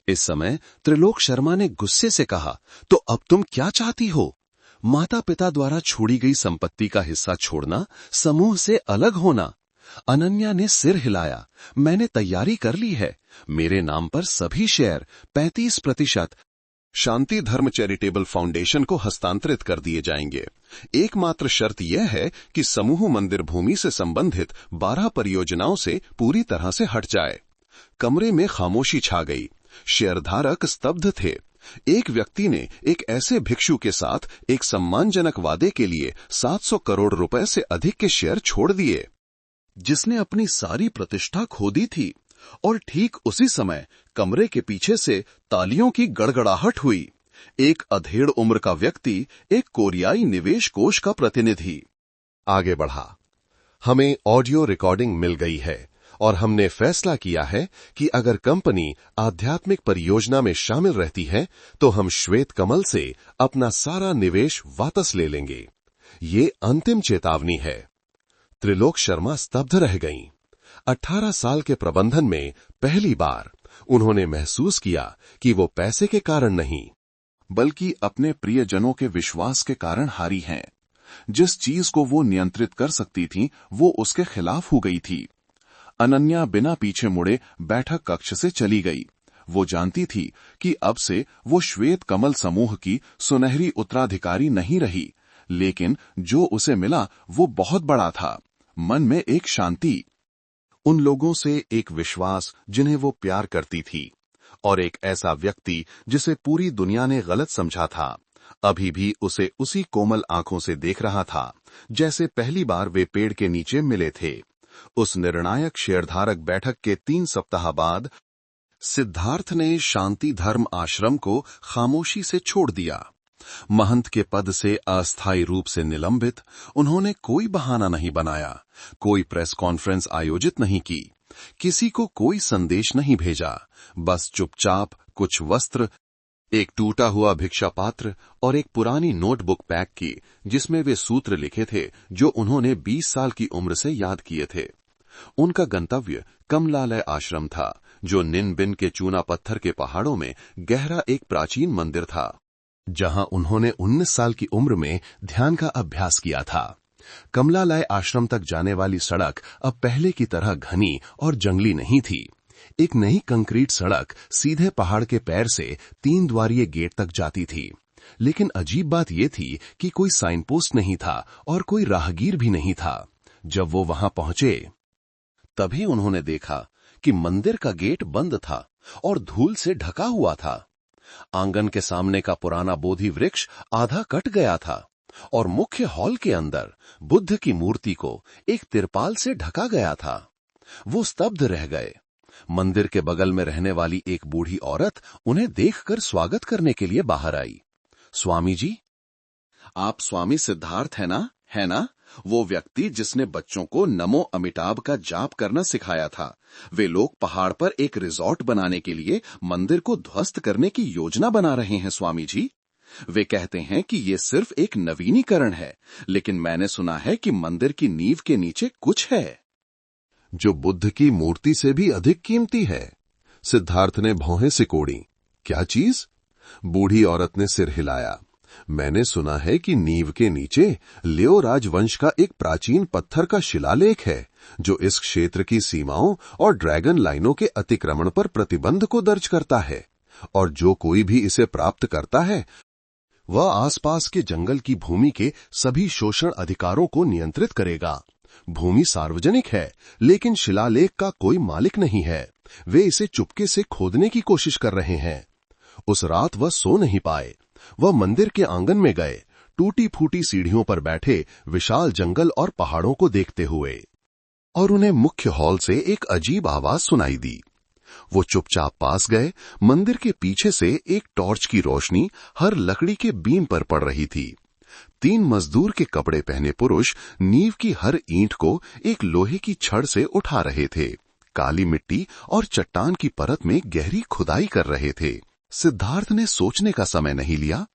इस समय त्रिलोक शर्मा ने गुस्से से कहा, तो अब तुम क्या चाहती हो? माता पिता द्वारा छोड़ी गई संपत्ति का हिस्सा छोड़ना, समूह से अलग होना? अनन्या ने सिर हिलाया। मैंने तैयारी कर ली है। मेरे नाम पर सभी शेयर 35% शांति धर्म चैरिटेबल फाउंडेशन को हस्तांतरित कर दिए जाएंगे। एकमात्र शर्त यह है कि समूह मंदिर भूमि से संबंधित 12 परियोजनाओं से पूरी तरह से हट जाए। कमरे में खामोशी छा गई। शेयरधारक स्तब्ध थे। एक व्यक्ति ने एक ऐसे भिक्षु के साथ एक सम्मानजनक वादे के लिए 700 करोड़ रुपए से अधिक के शेयर छोड़ दिए, जिसने अपनी सारी प्रतिष्ठा खो दी थी। और ठीक उसी समय कमरे के पीछे से तालियों की गड़गड़ाहट हुई। एक अधेड़ उम्र का व्यक्ति, एक कोरियाई निवेश कोष का प्रतिनिधि आगे बढ़ा। हमें ऑडियो रिकॉर्डिंग मिल गई है और हमने फैसला किया है कि अगर कंपनी आध्यात्मिक परियोजना में शामिल रहती है तो हम श्वेत कमल से अपना सारा निवेश वापस ले लेंगे। ये अंतिम चेतावनी है। त्रिलोक शर्मा स्तब्ध रह गईं। 18 साल के प्रबंधन में पहली बार उन्होंने महसूस किया कि वो पैसे के कारण नहीं, बल्कि अपने प्रियजनों के विश्वास के कारण हारी हैं। जिस चीज को वो नियंत्रित कर सकती थी, वो उसके खिलाफ हो गई थी। अनन्या बिना पीछे मुड़े बैठक कक्ष से चली गई। वो जानती थी कि अब से वो श्वेत कमल समूह की सुनहरी उत्तराधिकारी नहीं रही, लेकिन जो उसे मिला वो बहुत बड़ा था। मन में एक शांति, उन लोगों से एक विश्वास जिन्हें वो प्यार करती थी, और एक ऐसा व्यक्ति जिसे पूरी दुनिया ने गलत समझा था अभी भी उसे उसी कोमल आंखों से देख रहा था जैसे पहली बार वे पेड़ के नीचे मिले थे। उस निर्णायक शेयरधारक बैठक के 3 सप्ताह बाद सिद्धार्थ ने शांति धर्म आश्रम को खामोशी से छोड़ दिया। महंत के पद से अस्थायी रूप से निलंबित, उन्होंने कोई बहाना नहीं बनाया, कोई प्रेस कॉन्फ्रेंस आयोजित नहीं की, किसी को कोई संदेश नहीं भेजा, बस चुपचाप कुछ वस्त्र, एक टूटा हुआ भिक्षा पात्र और एक पुरानी नोटबुक पैक की जिसमें वे सूत्र लिखे थे जो उन्होंने 20 साल की उम्र से याद किए थे। उनका गंतव्य कमलालय आश्रम था, जो निन्बिन के चूना पत्थर के पहाड़ों में गहरा एक प्राचीन मंदिर था, जहां उन्होंने 19 साल की उम्र में ध्यान का अभ्यास किया था। कमलालय आश्रम तक जाने वाली सड़क अब पहले की तरह घनी और जंगली नहीं थी। एक नई कंक्रीट सड़क सीधे पहाड़ के पैर से 3 द्वारीय गेट तक जाती थी, लेकिन अजीब बात यह थी कि कोई साइन पोस्ट नहीं था और कोई राहगीर भी नहीं था। जब वो वहां पहुंचे तभी उन्होंने देखा कि मंदिर का गेट बंद था और धूल से ढका हुआ था। आंगन के सामने का पुराना बोधि वृक्ष आधा कट गया था और मुख्य हॉल के अंदर बुद्ध की मूर्ति को एक तिरपाल से ढका गया था। वो स्तब्ध रह गए। मंदिर के बगल में रहने वाली एक बूढ़ी औरत उन्हें देखकर स्वागत करने के लिए बाहर आई। स्वामी जी, आप स्वामी सिद्धार्थ है ना? वो व्यक्ति जिसने बच्चों को नमो अमिताभ का जाप करना सिखाया था। वे लोग पहाड़ पर एक रिजॉर्ट बनाने के लिए मंदिर को ध्वस्त करने की योजना बना रहे हैं स्वामी जी। वे कहते हैं कि ये सिर्फ एक नवीनीकरण है, लेकिन मैंने सुना है कि मंदिर की नींव के नीचे कुछ है जो बुद्ध की मूर्ति से भी अधिक कीमती है। सिद्धार्थ ने भौहें सिकोड़ी। क्या चीज? बूढ़ी औरत ने सिर हिलाया। मैंने सुना है कि नींव के नीचे लियो राजवंश का एक प्राचीन पत्थर का शिलालेख है जो इस क्षेत्र की सीमाओं और ड्रैगन लाइनों के अतिक्रमण पर प्रतिबंध को दर्ज करता है, और जो कोई भी इसे प्राप्त करता है वह आसपास के जंगल की भूमि के सभी शोषण अधिकारों को नियंत्रित करेगा। भूमि सार्वजनिक है, लेकिन शिलालेख का कोई मालिक नहीं है। वे इसे चुपके से खोदने की कोशिश कर रहे हैं। उस रात वह सो नहीं पाए। वह मंदिर के आंगन में गए, टूटी फूटी सीढ़ियों पर बैठे विशाल जंगल और पहाड़ों को देखते हुए, और उन्हें मुख्य हॉल से एक अजीब आवाज सुनाई दी। वो चुपचाप पास गए। मंदिर के पीछे से एक टॉर्च की रोशनी हर लकड़ी के बीम पर पड़ रही थी। 3 मजदूर के कपड़े पहने पुरुष नींव की हर ईंट को एक लोहे की छड़ से उठा रहे थे। काली मिट्टी और चट्टान की परत में गहरी खुदाई कर रहे थे। सिद्धार्थ ने सोचने का समय नहीं लिया।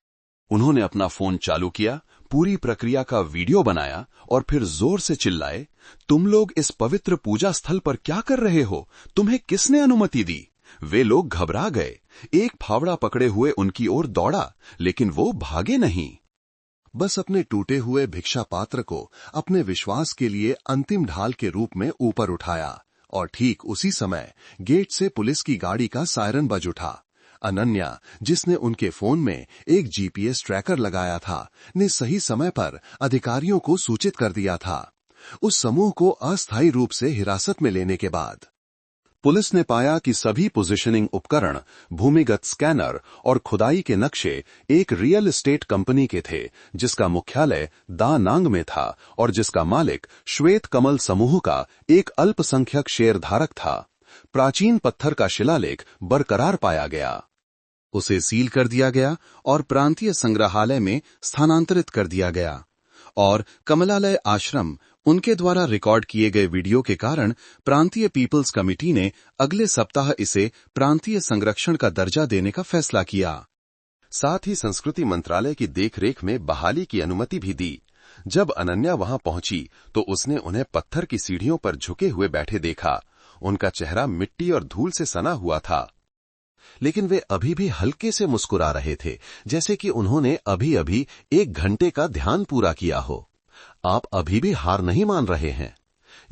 उन्होंने अपना फोन चालू किया, पूरी प्रक्रिया का वीडियो बनाया और फिर जोर से चिल्लाए, तुम लोग इस पवित्र पूजा स्थल पर क्या कर रहे हो? तुम्हें किसने अनुमति दी? वे लोग घबरा गए। एक फावड़ा पकड़े हुए उनकी ओर दौड़ा, लेकिन वो भागे नहीं। बस अपने टूटे हुए भिक्षा पात्र को अपने विश्वास के लिए अंतिम ढाल के रूप में ऊपर उठाया, और ठीक उसी समय गेट से पुलिस की गाड़ी का सायरन बज उठा। अनन्या, जिसने उनके फोन में एक जीपीएस ट्रैकर लगाया था, ने सही समय पर अधिकारियों को सूचित कर दिया था। उस समूह को अस्थायी रूप से हिरासत में लेने के बाद पुलिस ने पाया कि सभी पोजीशनिंग उपकरण, भूमिगत स्कैनर और खुदाई के नक्शे एक रियल एस्टेट कंपनी के थे, जिसका मुख्यालय दा नांग में था और जिसका मालिक श्वेत कमल समूह का एक अल्पसंख्यक शेयरधारक था। प्राचीन पत्थर का शिलालेख बरकरार पाया गया। उसे सील कर दिया गया और प्रांतीय संग्रहालय में स्थानांतरित कर दिया गया, और कमलालय आश्रम उनके द्वारा रिकॉर्ड किए गए वीडियो के कारण प्रांतीय पीपल्स कमेटी ने अगले सप्ताह इसे प्रांतीय संरक्षण का दर्जा देने का फैसला किया। साथ ही संस्कृति मंत्रालय की देखरेख में बहाली की अनुमति भी दी। जब अनन्या वहां पहुंची तो उसने उन्हें पत्थर की सीढ़ियों पर झुके हुए बैठे देखा। उनका चेहरा मिट्टी और धूल से सना हुआ था, लेकिन वे अभी भी हल्के से मुस्कुरा रहे थे, जैसे कि उन्होंने अभी अभी 1 घंटे का ध्यान पूरा किया हो। आप अभी भी हार नहीं मान रहे हैं?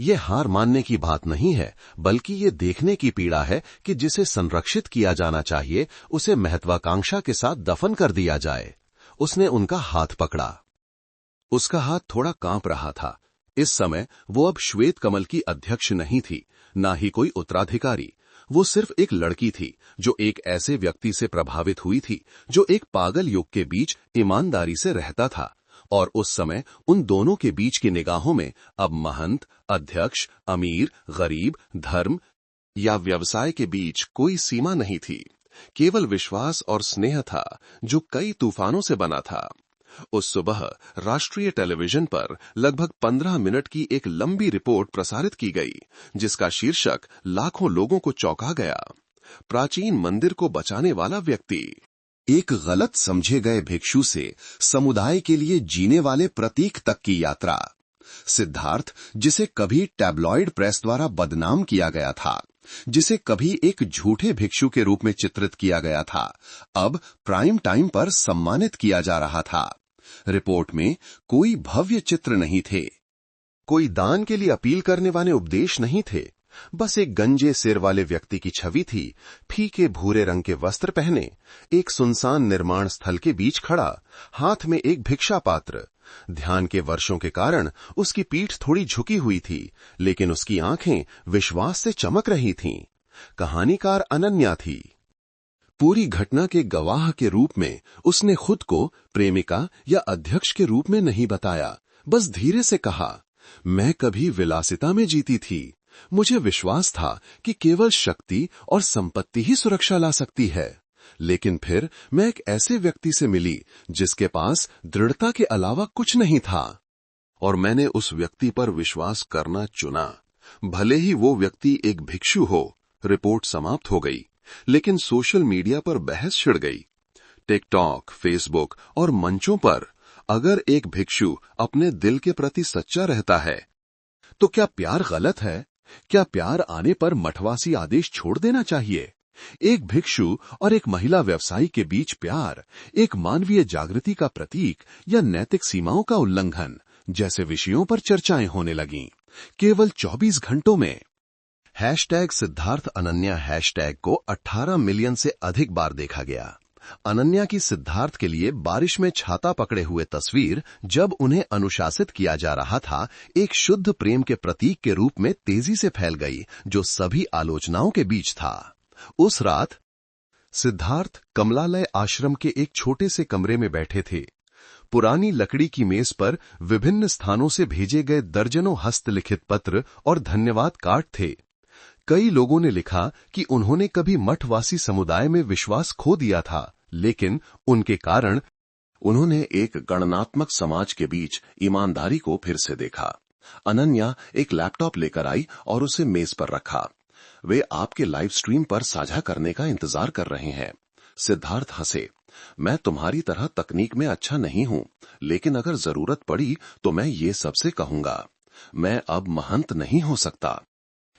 ये हार मानने की बात नहीं है, बल्कि ये देखने की पीड़ा है कि जिसे संरक्षित किया जाना चाहिए उसे महत्वाकांक्षा के साथ दफन कर दिया जाए। उसने उनका हाथ पकड़ा। उसका हाथ थोड़ा कांप रहा था। इस समय वो अब श्वेत कमल की अध्यक्ष नहीं थी, ना ही कोई उत्तराधिकारी। वो सिर्फ एक लड़की थी जो एक ऐसे व्यक्ति से प्रभावित हुई थी जो एक पागल युग के बीच ईमानदारी से रहता था। और उस समय उन दोनों के बीच की निगाहों में अब महंत, अध्यक्ष, अमीर, गरीब, धर्म या व्यवसाय के बीच कोई सीमा नहीं थी। केवल विश्वास और स्नेह था जो कई तूफानों से बना था। उस सुबह राष्ट्रीय टेलीविजन पर लगभग 15 मिनट की एक लंबी रिपोर्ट प्रसारित की गई, जिसका शीर्षक लाखों लोगों को चौंका गया। प्राचीन मंदिर को बचाने वाला व्यक्ति। एक गलत समझे गए भिक्षु से समुदाय के लिए जीने वाले प्रतीक तक की यात्रा। सिद्धार्थ, जिसे कभी टैब्लॉइड प्रेस द्वारा बदनाम किया गया था, जिसे कभी एक झूठे भिक्षु के रूप में चित्रित किया गया था, अब प्राइम टाइम पर सम्मानित किया जा रहा था। रिपोर्ट में कोई भव्य चित्र नहीं थे, कोई दान के लिए अपील करने वाले उपदेश नहीं थे। बस एक गंजे सिर वाले व्यक्ति की छवि थी, फीके भूरे रंग के वस्त्र पहने, एक सुनसान निर्माण स्थल के बीच खड़ा, हाथ में एक भिक्षा पात्र। ध्यान के वर्षों के कारण उसकी पीठ थोड़ी झुकी हुई थी, लेकिन उसकी आंखें विश्वास से चमक रही थीं। कहानीकार अनन्या थी। पूरी घटना के गवाह के रूप में उसने खुद को प्रेमिका या अध्यक्ष के रूप में नहीं बताया, बस धीरे से कहा, मैं कभी विलासिता में जीती थी। मुझे विश्वास था कि केवल शक्ति और संपत्ति ही सुरक्षा ला सकती है। लेकिन फिर मैं एक ऐसे व्यक्ति से मिली जिसके पास दृढ़ता के अलावा कुछ नहीं था, और मैंने उस व्यक्ति पर विश्वास करना चुना, भले ही वो व्यक्ति एक भिक्षु हो। रिपोर्ट समाप्त हो गई, लेकिन सोशल मीडिया पर बहस छिड़ गई। टिकटॉक, फेसबुक और मंचों पर अगर एक भिक्षु अपने दिल के प्रति सच्चा रहता है तो क्या प्यार गलत है? क्या प्यार आने पर मठवासी आदेश छोड़ देना चाहिए? एक भिक्षु और एक महिला व्यवसायी के बीच प्यार एक मानवीय जागृति का प्रतीक या नैतिक सीमाओं का उल्लंघन जैसे विषयों पर चर्चाएं होने लगीं, केवल 24 घंटों में। #सिद्धार्थ अनन्या हैशटैग को 18 मिलियन से अधिक बार देखा गया। अनन्या की सिद्धार्थ के लिए बारिश में छाता पकड़े हुए तस्वीर, जब उन्हें अनुशासित किया जा रहा था, एक शुद्ध प्रेम के प्रतीक के रूप में तेजी से फैल गई, जो सभी आलोचनाओं के बीच था। उस रात सिद्धार्थ कमलालय आश्रम के एक छोटे से कमरे में बैठे थे। पुरानी लकड़ी की मेज पर विभिन्न स्थानों से भेजे गए दर्जनों हस्तलिखित पत्र और धन्यवाद कार्ड थे। कई लोगों ने लिखा कि उन्होंने कभी मठवासी समुदाय में विश्वास खो दिया था, लेकिन उनके कारण उन्होंने एक गणनात्मक समाज के बीच ईमानदारी को फिर से देखा। अनन्या एक लैपटॉप लेकर आई और उसे मेज पर रखा। वे आपके लाइव स्ट्रीम पर साझा करने का इंतजार कर रहे हैं। सिद्धार्थ हंसे। मैं तुम्हारी तरह तकनीक में अच्छा नहीं हूं, लेकिन अगर जरूरत पड़ी तो मैं ये सबसे कहूंगा। मैं अब महंत नहीं हो सकता,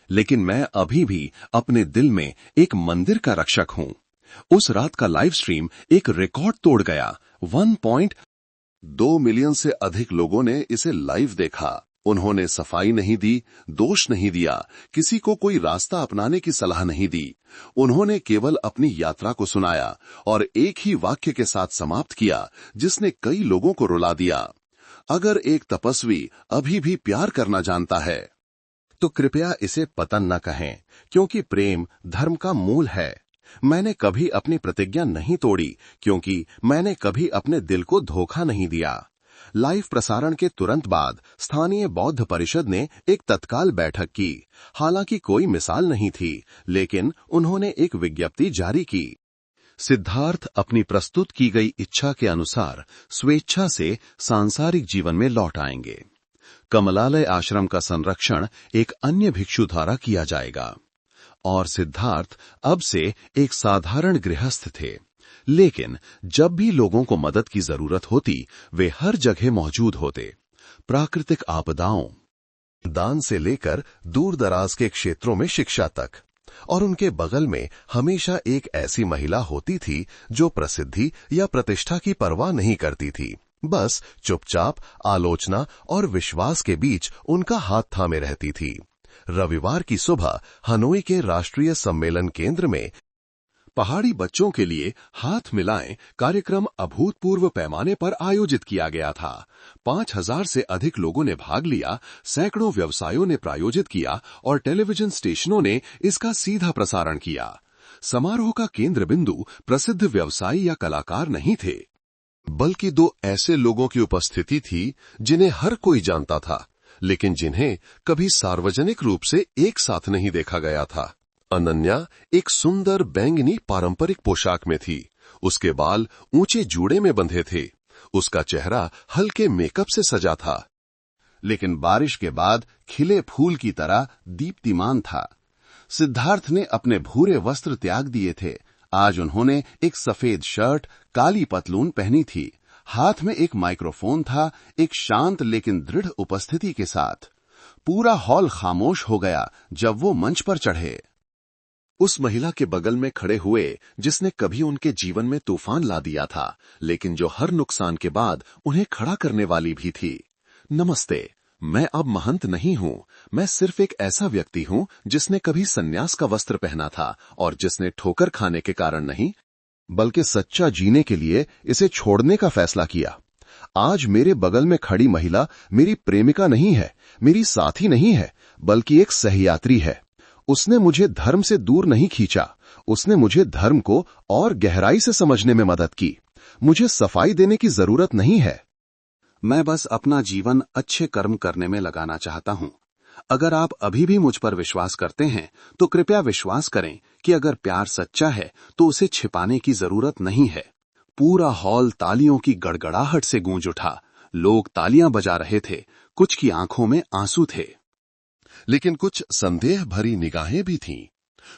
लेकिन मैं अभी भी अपने दिल में एक मंदिर का रक्षक हूं। उस रात का लाइव स्ट्रीम एक रिकॉर्ड तोड़ गया। 1.2 मिलियन से अधिक लोगों ने इसे लाइव देखा। उन्होंने सफाई नहीं दी, दोष नहीं दिया, किसी को कोई रास्ता अपनाने की सलाह नहीं दी। उन्होंने केवल अपनी यात्रा को सुनाया और एक ही वाक्य के साथ समाप्त किया जिसने कई लोगों को रुला दिया। अगर एक तपस्वी अभी भी प्यार करना जानता है तो कृपया इसे पतन न कहें, क्योंकि प्रेम धर्म का मूल है। मैंने कभी अपनी प्रतिज्ञा नहीं तोड़ी, क्योंकि मैंने कभी अपने दिल को धोखा नहीं दिया। लाइव प्रसारण के तुरंत बाद स्थानीय बौद्ध परिषद ने एक तत्काल बैठक की। हालांकि कोई मिसाल नहीं थी, लेकिन उन्होंने एक विज्ञप्ति जारी की। सिद्धार्थ अपनी प्रस्तुत की गई इच्छा के अनुसार स्वेच्छा से सांसारिक जीवन में लौट आएंगे। कमलालय आश्रम का संरक्षण एक अन्य भिक्षु द्वारा किया जाएगा। और सिद्धार्थ अब से एक साधारण गृहस्थ थे, लेकिन जब भी लोगों को मदद की जरूरत होती, वे हर जगह मौजूद होते। प्राकृतिक आपदाओं, दान से लेकर दूर दराज के क्षेत्रों में शिक्षा तक। और उनके बगल में हमेशा एक ऐसी महिला होती थी जो प्रसिद्धि या प्रतिष्ठा की परवाह नहीं करती थी। बस चुपचाप आलोचना और विश्वास के बीच उनका हाथ थामे रहती थी। रविवार की सुबह हनोई के राष्ट्रीय सम्मेलन केंद्र में पहाड़ी बच्चों के लिए हाथ मिलाएं कार्यक्रम अभूतपूर्व पैमाने पर आयोजित किया गया था। 5000 से अधिक लोगों ने भाग लिया, सैकड़ों व्यवसायों ने प्रायोजित किया और टेलीविजन स्टेशनों ने इसका सीधा प्रसारण किया। समारोह का केंद्र बिंदु प्रसिद्ध व्यवसायी या कलाकार नहीं थे, बल्कि दो ऐसे लोगों की उपस्थिति थी जिन्हें हर कोई जानता था, लेकिन जिन्हें कभी सार्वजनिक रूप से एक साथ नहीं देखा गया था। अनन्या एक सुंदर बैंगनी पारंपरिक पोशाक में थी। उसके बाल ऊंचे जूड़े में बंधे थे। उसका चेहरा हल्के मेकअप से सजा था, लेकिन बारिश के बाद खिले फूल की तरह दीप्तिमान था। सिद्धार्थ ने अपने भूरे वस्त्र त्याग दिए थे। आज उन्होंने एक सफेद शर्ट, काली पतलून पहनी थी। हाथ में एक माइक्रोफोन था, एक शांत लेकिन दृढ़ उपस्थिति के साथ। पूरा हॉल खामोश हो गया जब वो मंच पर चढ़े। उस महिला के बगल में खड़े हुए जिसने कभी उनके जीवन में तूफान ला दिया था, लेकिन जो हर नुकसान के बाद उन्हें खड़ा करने वाली भी थी। नमस्ते, मैं अब महंत नहीं हूं। मैं सिर्फ एक ऐसा व्यक्ति हूं जिसने कभी सन्यास का वस्त्र पहना था और जिसने ठोकर खाने के कारण नहीं, बल्कि सच्चा जीने के लिए इसे छोड़ने का फैसला किया। आज मेरे बगल में खड़ी महिला मेरी प्रेमिका नहीं है, मेरी साथी नहीं है, बल्कि एक सहयात्री है। उसने मुझे धर्म से दूर नहीं खींचा, उसने मुझे धर्म को और गहराई से समझने में मदद की। मुझे सफाई देने की जरूरत नहीं है। मैं बस अपना जीवन अच्छे कर्म करने में लगाना चाहता हूं। अगर आप अभी भी मुझ पर विश्वास करते हैं तो कृपया विश्वास करें कि अगर प्यार सच्चा है तो उसे छिपाने की जरूरत नहीं है। पूरा हॉल तालियों की गड़गड़ाहट से गूंज उठा। लोग तालियां बजा रहे थे, कुछ की आंखों में आंसू थे, लेकिन कुछ संदेह भरी निगाहें भी थीं।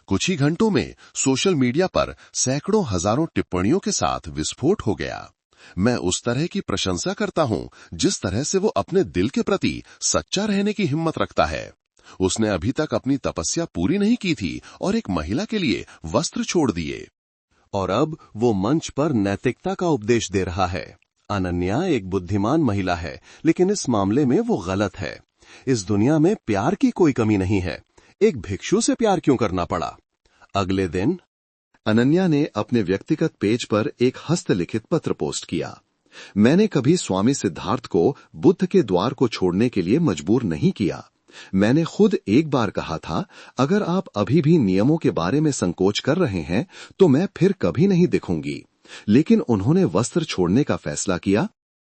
कुछ ही घंटों में सोशल मीडिया पर सैकड़ों हजारों टिप्पणियों के साथ विस्फोट हो गया। मैं उस तरह की प्रशंसा करता हूं जिस तरह से वो अपने दिल के प्रति सच्चा रहने की हिम्मत रखता है। उसने अभी तक अपनी तपस्या पूरी नहीं की थी और एक महिला के लिए वस्त्र छोड़ दिए, और अब वो मंच पर नैतिकता का उपदेश दे रहा है। अनन्या एक बुद्धिमान महिला है, लेकिन इस मामले में वो गलत है। इस दुनिया में प्यार की कोई कमी नहीं है। एक भिक्षु से प्यार क्यों करना पड़ा? अगले दिन अनन्या ने अपने व्यक्तिगत पेज पर एक हस्तलिखित पत्र पोस्ट किया। मैंने कभी स्वामी सिद्धार्थ को बुद्ध के द्वार को छोड़ने के लिए मजबूर नहीं किया। मैंने खुद एक बार कहा था, अगर आप अभी भी नियमों के बारे में संकोच कर रहे हैं तो मैं फिर कभी नहीं दिखूंगी। लेकिन उन्होंने वस्त्र छोड़ने का फैसला किया।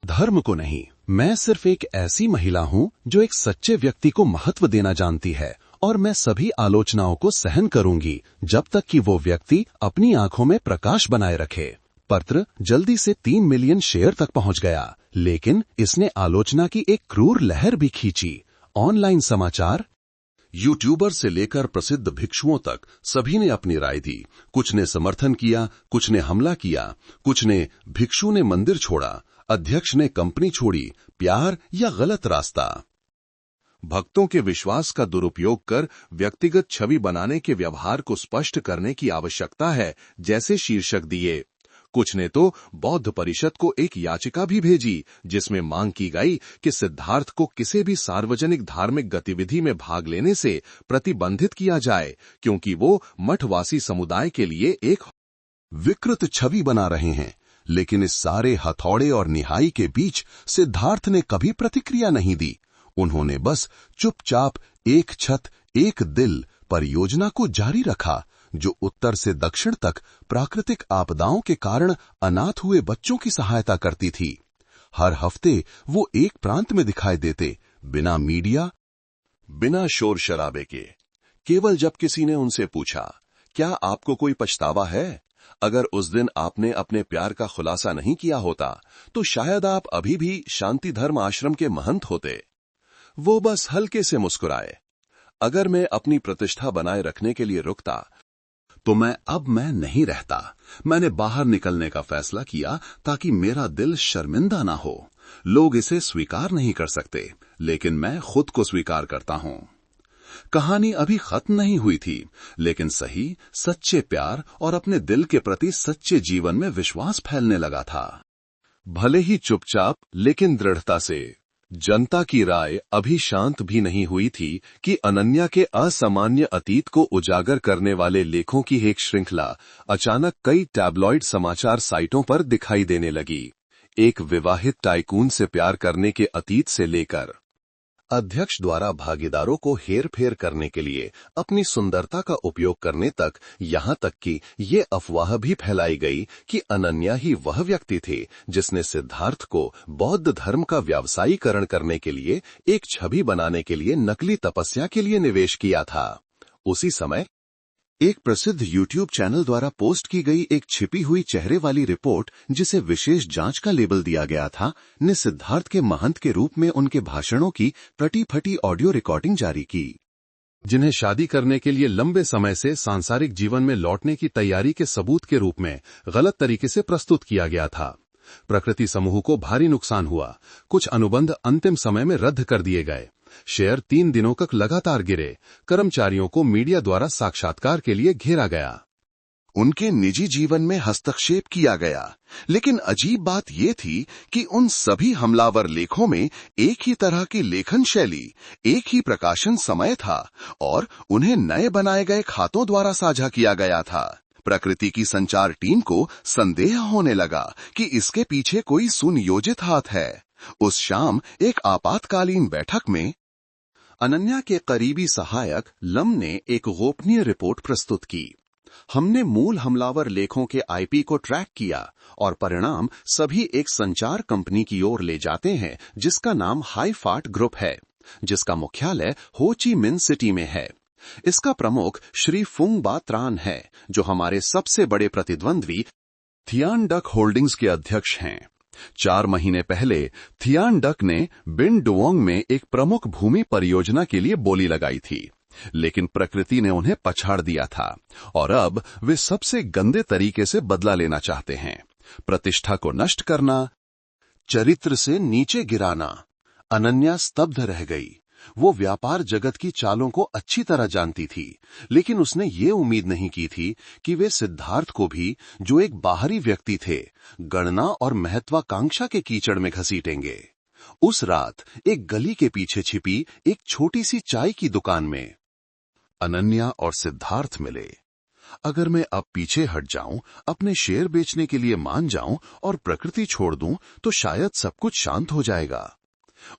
धर्म को नहीं, मैं सिर्फ एक ऐसी महिला हूं जो एक सच्चे व्यक्ति को महत्व देना जानती है, और मैं सभी आलोचनाओं को सहन करूंगी जब तक कि वो व्यक्ति अपनी आंखों में प्रकाश बनाए रखे। पत्र जल्दी से 3 मिलियन शेयर तक पहुंच गया, लेकिन इसने आलोचना की एक क्रूर लहर भी खींची। ऑनलाइन समाचार, यूट्यूबर से लेकर प्रसिद्ध भिक्षुओं तक सभी ने अपनी राय दी। कुछ ने समर्थन किया, कुछ ने हमला किया, कुछ ने भिक्षु ने मंदिर छोड़ा, अध्यक्ष ने कंपनी छोड़ी, प्यार या गलत रास्ता। भक्तों के विश्वास का दुरुपयोग कर व्यक्तिगत छवि बनाने के व्यवहार को स्पष्ट करने की आवश्यकता है, जैसे शीर्षक दिए। कुछ ने तो बौद्ध परिषद को एक याचिका भी भेजी जिसमें मांग की गई कि सिद्धार्थ को किसी भी सार्वजनिक धार्मिक गतिविधि में भाग लेने से प्रतिबंधित किया जाए, क्योंकि वो मठवासी समुदाय के लिए एक विकृत छवि बना रहे हैं। लेकिन इस सारे हथौड़े और निहाई के बीच सिद्धार्थ ने कभी प्रतिक्रिया नहीं दी। उन्होंने बस चुपचाप एक छत एक दिल परियोजना को जारी रखा, जो उत्तर से दक्षिण तक प्राकृतिक आपदाओं के कारण अनाथ हुए बच्चों की सहायता करती थी। हर हफ्ते वो एक प्रांत में दिखाई देते, बिना मीडिया, बिना शोर शराबे के। केवल जब किसी ने उनसे पूछा, क्या आपको कोई पछतावा है? अगर उस दिन आपने अपने प्यार का खुलासा नहीं किया होता तो शायद आप अभी भी शांति धर्म आश्रम के महंत होते। वो बस हल्के से मुस्कुराए। अगर मैं अपनी प्रतिष्ठा बनाए रखने के लिए रुकता तो मैं नहीं रहता। मैंने बाहर निकलने का फैसला किया ताकि मेरा दिल शर्मिंदा ना हो। लोग इसे स्वीकार नहीं कर सकते, लेकिन मैं खुद को स्वीकार करता हूं। कहानी अभी खत्म नहीं हुई थी, लेकिन सही, सच्चे प्यार और अपने दिल के प्रति सच्चे जीवन में विश्वास फैलने लगा था। भले ही चुपचाप लेकिन दृढ़ता से। जनता की राय अभी शांत भी नहीं हुई थी कि अनन्या के असामान्य अतीत को उजागर करने वाले लेखों की एक श्रृंखला अचानक कई टैबलॉइड समाचार साइटों पर दिखाई देने लगी। एक विवाहित टाइकून से प्यार करने के अतीत से लेकर अध्यक्ष द्वारा भागीदारों को हेर फेर करने के लिए अपनी सुंदरता का उपयोग करने तक, यहां तक कि ये अफवाह भी फैलाई गई कि अनन्या ही वह व्यक्ति थे जिसने सिद्धार्थ को बौद्ध धर्म का व्यावसायीकरण करने के लिए एक छवि बनाने के लिए नकली तपस्या के लिए निवेश किया था। उसी समय एक प्रसिद्ध YouTube चैनल द्वारा पोस्ट की गई एक छिपी हुई चेहरे वाली रिपोर्ट, जिसे विशेष जांच का लेबल दिया गया था, ने सिद्धार्थ के महंत के रूप में उनके भाषणों की टटी फटी ऑडियो रिकॉर्डिंग जारी की, जिन्हें शादी करने के लिए लंबे समय से सांसारिक जीवन में लौटने की तैयारी के सबूत के रूप में गलत तरीके से प्रस्तुत किया गया था। प्रकृति समूह को भारी नुकसान हुआ, कुछ अनुबंध अंतिम समय में रद्द कर दिए गए, शेयर 3 दिनों तक लगातार गिरे, कर्मचारियों को मीडिया द्वारा साक्षात्कार के लिए घेरा गया, उनके निजी जीवन में हस्तक्षेप किया गया। लेकिन अजीब बात यह थी कि उन सभी हमलावर लेखों में एक ही तरह की लेखन शैली, एक ही प्रकाशन समय था और उन्हें नए बनाए गए खातों द्वारा साझा किया गया था। प्रकृति की संचार टीम को संदेह होने लगा कि इसके पीछे कोई सुनियोजित हाथ है। उस शाम एक आपातकालीन बैठक में अनन्या के करीबी सहायक लम ने एक गोपनीय रिपोर्ट प्रस्तुत की। हमने मूल हमलावर लेखों के आईपी को ट्रैक किया और परिणाम सभी एक संचार कंपनी की ओर ले जाते हैं जिसका नाम हाईफाट ग्रुप है, जिसका मुख्यालय हो ची मिन सिटी में है। इसका प्रमुख श्री फुंग बा त्रान है, जो हमारे सबसे बड़े प्रतिद्वंद्वी थियान डक होल्डिंग्स के अध्यक्ष हैं। 4 महीने पहले थियान डक ने बिन डुओंग में एक प्रमुख भूमि परियोजना के लिए बोली लगाई थी, लेकिन प्रकृति ने उन्हें पछाड़ दिया था और अब वे सबसे गंदे तरीके से बदला लेना चाहते हैं। प्रतिष्ठा को नष्ट करना, चरित्र से नीचे गिराना। अनन्या स्तब्ध रह गई। वो व्यापार जगत की चालों को अच्छी तरह जानती थी, लेकिन उसने ये उम्मीद नहीं की थी कि वे सिद्धार्थ को भी, जो एक बाहरी व्यक्ति थे, गणना और महत्वाकांक्षा के कीचड़ में घसीटेंगे। उस रात एक गली के पीछे छिपी एक छोटी सी चाय की दुकान में अनन्या और सिद्धार्थ मिले। अगर मैं अब पीछे हट जाऊं, अपने शेयर बेचने के लिए मान जाऊं और प्रकृति छोड़ दूं, तो शायद सब कुछ शांत हो जाएगा।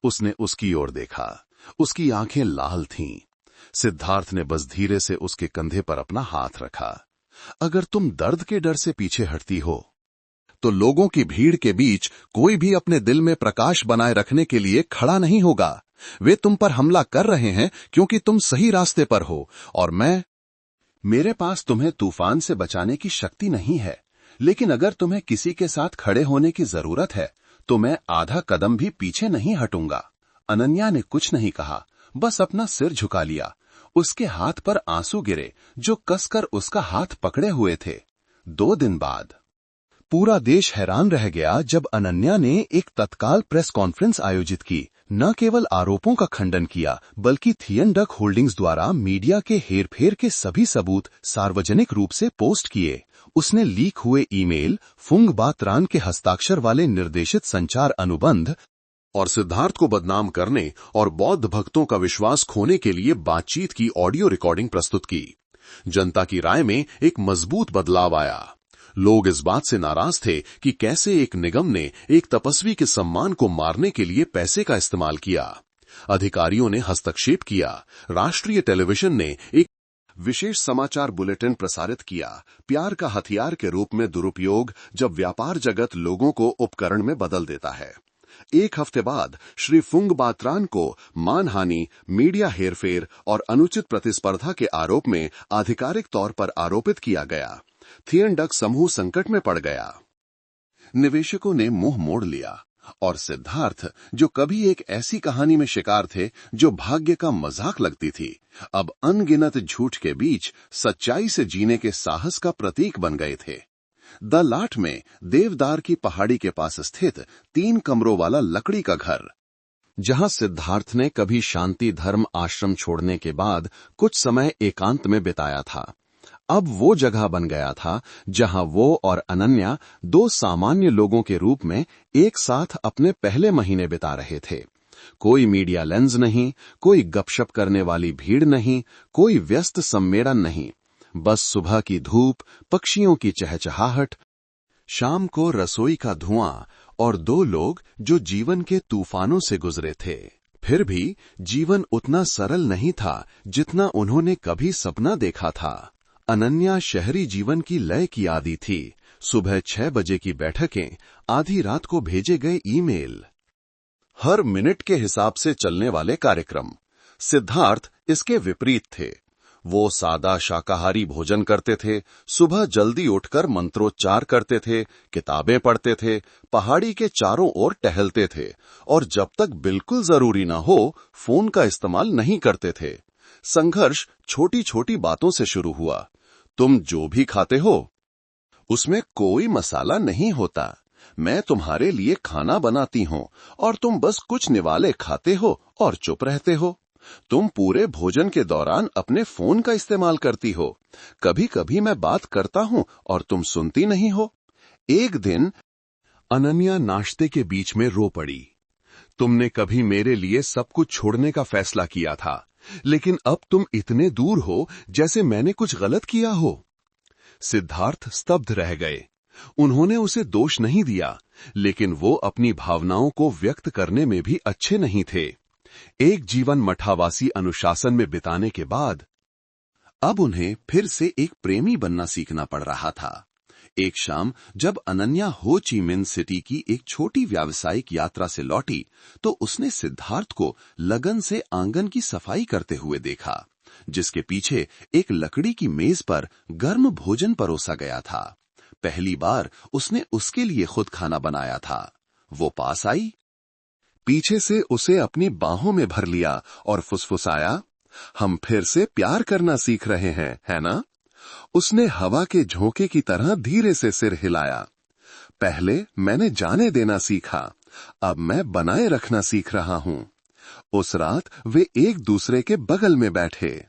उसने उसकी ओर देखा। उसकी आंखें लाल थीं। सिद्धार्थ ने बस धीरे से उसके कंधे पर अपना हाथ रखा। अगर तुम दर्द के डर से पीछे हटती हो, तो लोगों की भीड़ के बीच कोई भी अपने दिल में प्रकाश बनाए रखने के लिए खड़ा नहीं होगा। वे तुम पर हमला कर रहे हैं क्योंकि तुम सही रास्ते पर हो और मेरे पास तुम्हें तूफान से बचाने की शक्ति नहीं है, लेकिन अगर तुम्हें किसी के साथ खड़े होने की जरूरत है तो मैं आधा कदम भी पीछे नहीं हटूंगा। अनन्या ने कुछ नहीं कहा, बस अपना सिर झुका लिया। उसके हाथ पर आंसू गिरे जो कसकर उसका हाथ पकड़े हुए थे। 2 दिन बाद पूरा देश हैरान रह गया जब अनन्या ने एक तत्काल प्रेस कॉन्फ्रेंस आयोजित की। न केवल आरोपों का खंडन किया, बल्कि थियन डक होल्डिंग्स द्वारा मीडिया के हेरफेर के सभी सबूत सार्वजनिक रूप से पोस्ट किए। उसने लीक हुए ईमेल, फुंग बा त्रान के हस्ताक्षर वाले निर्देशित संचार अनुबंध और सिद्धार्थ को बदनाम करने और बौद्ध भक्तों का विश्वास खोने के लिए बातचीत की ऑडियो रिकॉर्डिंग प्रस्तुत की। जनता की राय में एक मजबूत बदलाव आया। लोग इस बात से नाराज थे कि कैसे एक निगम ने एक तपस्वी के सम्मान को मारने के लिए पैसे का इस्तेमाल किया। अधिकारियों ने हस्तक्षेप किया। राष्ट्रीय टेलीविजन ने एक विशेष समाचार बुलेटिन प्रसारित किया। प्यार का हथियार के रूप में दुरुपयोग, जब व्यापार जगत लोगों को उपकरण में बदल देता है। 1 हफ्ते बाद श्री फुंग बा त्रान को मानहानि, मीडिया हेरफेर और अनुचित प्रतिस्पर्धा के आरोप में आधिकारिक तौर पर आरोपित किया गया। थियन डक समूह संकट में पड़ गया। निवेशकों ने मुंह मोड़ लिया और सिद्धार्थ, जो कभी एक ऐसी कहानी में शिकार थे जो भाग्य का मजाक लगती थी, अब अनगिनत झूठ के बीच सच्चाई से जीने के साहस का प्रतीक बन गए थे। द लाट में देवदार की पहाड़ी के पास स्थित 3 कमरों वाला लकड़ी का घर, जहां सिद्धार्थ ने कभी शांति धर्म आश्रम छोड़ने के बाद कुछ समय एकांत में बिताया था, अब वो जगह बन गया था जहां वो और अनन्या दो सामान्य लोगों के रूप में एक साथ अपने पहले महीने बिता रहे थे। कोई मीडिया लेंस नहीं, कोई गपशप करने वाली भीड़ नहीं, कोई व्यस्त सम्मेलन नहीं। बस सुबह की धूप, पक्षियों की चहचहाहट, शाम को रसोई का धुआं और दो लोग जो जीवन के तूफानों से गुजरे थे। फिर भी जीवन उतना सरल नहीं था जितना उन्होंने कभी सपना देखा था। अनन्या शहरी जीवन की लय की आदी थी। सुबह 6 बजे की बैठकें, आधी रात को भेजे गए ईमेल, हर मिनट के हिसाब से चलने वाले कार्यक्रम। सिद्धार्थ इसके विपरीत थे। वो सादा शाकाहारी भोजन करते थे, सुबह जल्दी उठकर मंत्रोच्चार करते थे, किताबें पढ़ते थे, पहाड़ी के चारों ओर टहलते थे और जब तक बिल्कुल जरूरी न हो फोन का इस्तेमाल नहीं करते थे। संघर्ष छोटी छोटी बातों से शुरू हुआ। तुम जो भी खाते हो उसमें कोई मसाला नहीं होता। मैं तुम्हारे लिए खाना बनाती हूं और तुम बस कुछ निवाले खाते हो और चुप रहते हो। तुम पूरे भोजन के दौरान अपने फोन का इस्तेमाल करती हो। कभी कभी मैं बात करता हूं और तुम सुनती नहीं हो। एक दिन अनन्या नाश्ते के बीच में रो पड़ी। तुमने कभी मेरे लिए सब कुछ छोड़ने का फैसला किया था, लेकिन अब तुम इतने दूर हो जैसे मैंने कुछ गलत किया हो। सिद्धार्थ स्तब्ध रह गए। उन्होंने उसे दोष नहीं दिया, लेकिन वो अपनी भावनाओं को व्यक्त करने में भी अच्छे नहीं थे। एक जीवन मठावासी अनुशासन में बिताने के बाद अब उन्हें फिर से एक प्रेमी बनना सीखना पड़ रहा था। एक शाम जब अनन्या हो ची मिन्ह सिटी की एक छोटी व्यावसायिक यात्रा से लौटी, तो उसने सिद्धार्थ को लगन से आंगन की सफाई करते हुए देखा, जिसके पीछे एक लकड़ी की मेज पर गर्म भोजन परोसा गया था। पहली बार उसने उसके लिए खुद खाना बनाया था। वो पास आई, पीछे से उसे अपनी बाहों में भर लिया और फुसफुसाया, हम फिर से प्यार करना सीख रहे हैं, है ना? उसने हवा के झोंके की तरह धीरे से सिर हिलाया। पहले मैंने जाने देना सीखा, अब मैं बनाए रखना सीख रहा हूं। उस रात वे एक दूसरे के बगल में बैठे।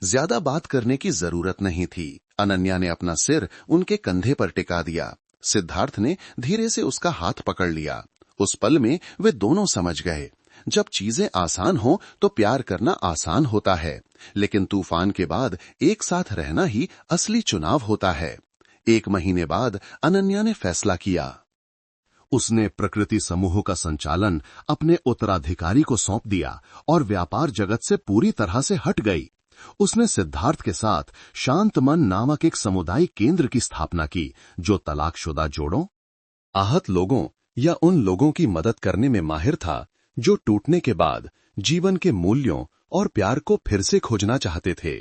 ज्यादा बात करने की जरूरत नहीं थी। अनन्या ने अपना सिर उनके कंधे पर टिका दिया। सिद्धार्थ ने धीरे से उसका हाथ पकड़ लिया। उस पल में वे दोनों समझ गए, जब चीजें आसान हो तो प्यार करना आसान होता है, लेकिन तूफान के बाद एक साथ रहना ही असली चुनाव होता है। 1 महीने बाद अनन्या ने फैसला किया। उसने प्रकृति समूह का संचालन अपने उत्तराधिकारी को सौंप दिया और व्यापार जगत से पूरी तरह से हट गई। उसने सिद्धार्थ के साथ शांत मन नामक एक सामुदायिक केंद्र की स्थापना की, जो तलाकशुदा जोड़ों, आहत लोगों या उन लोगों की मदद करने में माहिर था जो टूटने के बाद जीवन के मूल्यों और प्यार को फिर से खोजना चाहते थे।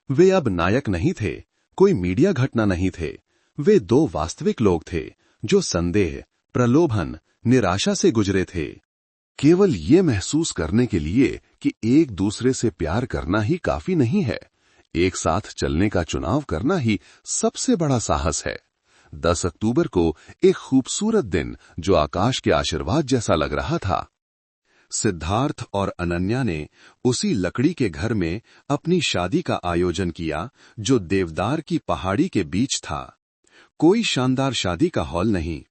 वे अब नायक नहीं थे, कोई मीडिया घटना नहीं थे। वे 2 वास्तविक लोग थे जो संदेह, प्रलोभन, निराशा से गुजरे थे, केवल ये महसूस करने के लिए कि एक दूसरे से प्यार करना ही काफी नहीं है। एक साथ चलने का चुनाव करना ही सबसे बड़ा साहस है। 10 अक्टूबर को एक खूबसूरत दिन जो आकाश के आशीर्वाद जैसा लग रहा था। सिद्धार्थ और अनन्या ने उसी लकड़ी के घर में अपनी शादी का आयोजन किया, जो देवदार की पहाड़ी के बीच था। कोई शानदार शादी का हॉल नहीं,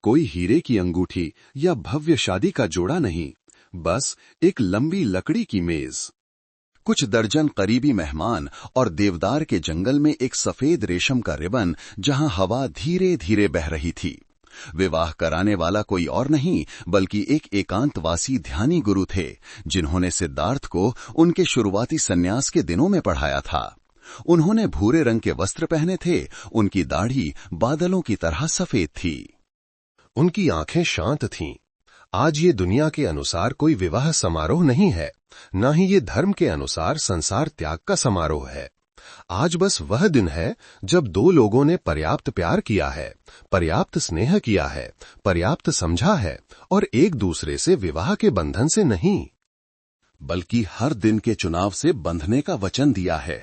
कोई हीरे की अंगूठी या भव्य शादी का जोड़ा नहीं, बस एक लंबी लकड़ी की मेज, कुछ दर्जन करीबी मेहमान और देवदार के जंगल में एक सफेद रेशम का रिबन जहां हवा धीरे धीरे बह रही थी। विवाह कराने वाला कोई और नहीं बल्कि एक एकांतवासी ध्यानी गुरु थे, जिन्होंने सिद्धार्थ को उनके शुरुआती सन्यास के दिनों में पढ़ाया था। उन्होंने भूरे रंग के वस्त्र पहने थे, उनकी दाढ़ी बादलों की तरह सफेद थी, उनकी आंखें शांत थीं। आज ये दुनिया के अनुसार कोई विवाह समारोह नहीं है, न ही ये धर्म के अनुसार संसार त्याग का समारोह है। आज बस वह दिन है जब 2 लोगों ने पर्याप्त प्यार किया है, पर्याप्त स्नेह किया है, पर्याप्त समझा है और एक दूसरे से विवाह के बंधन से नहीं, बल्कि हर दिन के चुनाव से बंधने का वचन दिया है।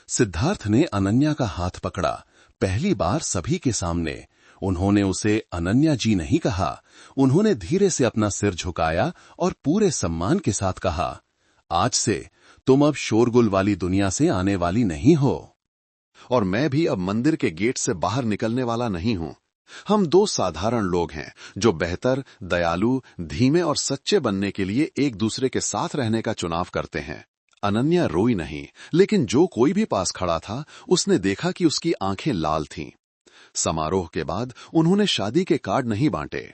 सिद्धार्थ ने अनन्या का हाथ पकड़ा, पहली बार सभी के सामने। उन्होंने उसे अनन्या जी नहीं कहा, उन्होंने धीरे से अपना सिर झुकाया और पूरे सम्मान के साथ कहा, आज से तुम अब शोरगुल वाली दुनिया से आने वाली नहीं हो। और मैं भी अब मंदिर के गेट से बाहर निकलने वाला नहीं हूं। हम दो साधारण लोग हैं जो बेहतर, दयालु, धीमे और सच्चे बनने के लिए एक दूसरे के साथ रहने का चुनाव करते हैं। अनन्या रोई नहीं, लेकिन जो कोई भी पास खड़ा था उसने देखा कि उसकी आंखें लाल थीं। समारोह के बाद उन्होंने शादी के कार्ड नहीं बांटे,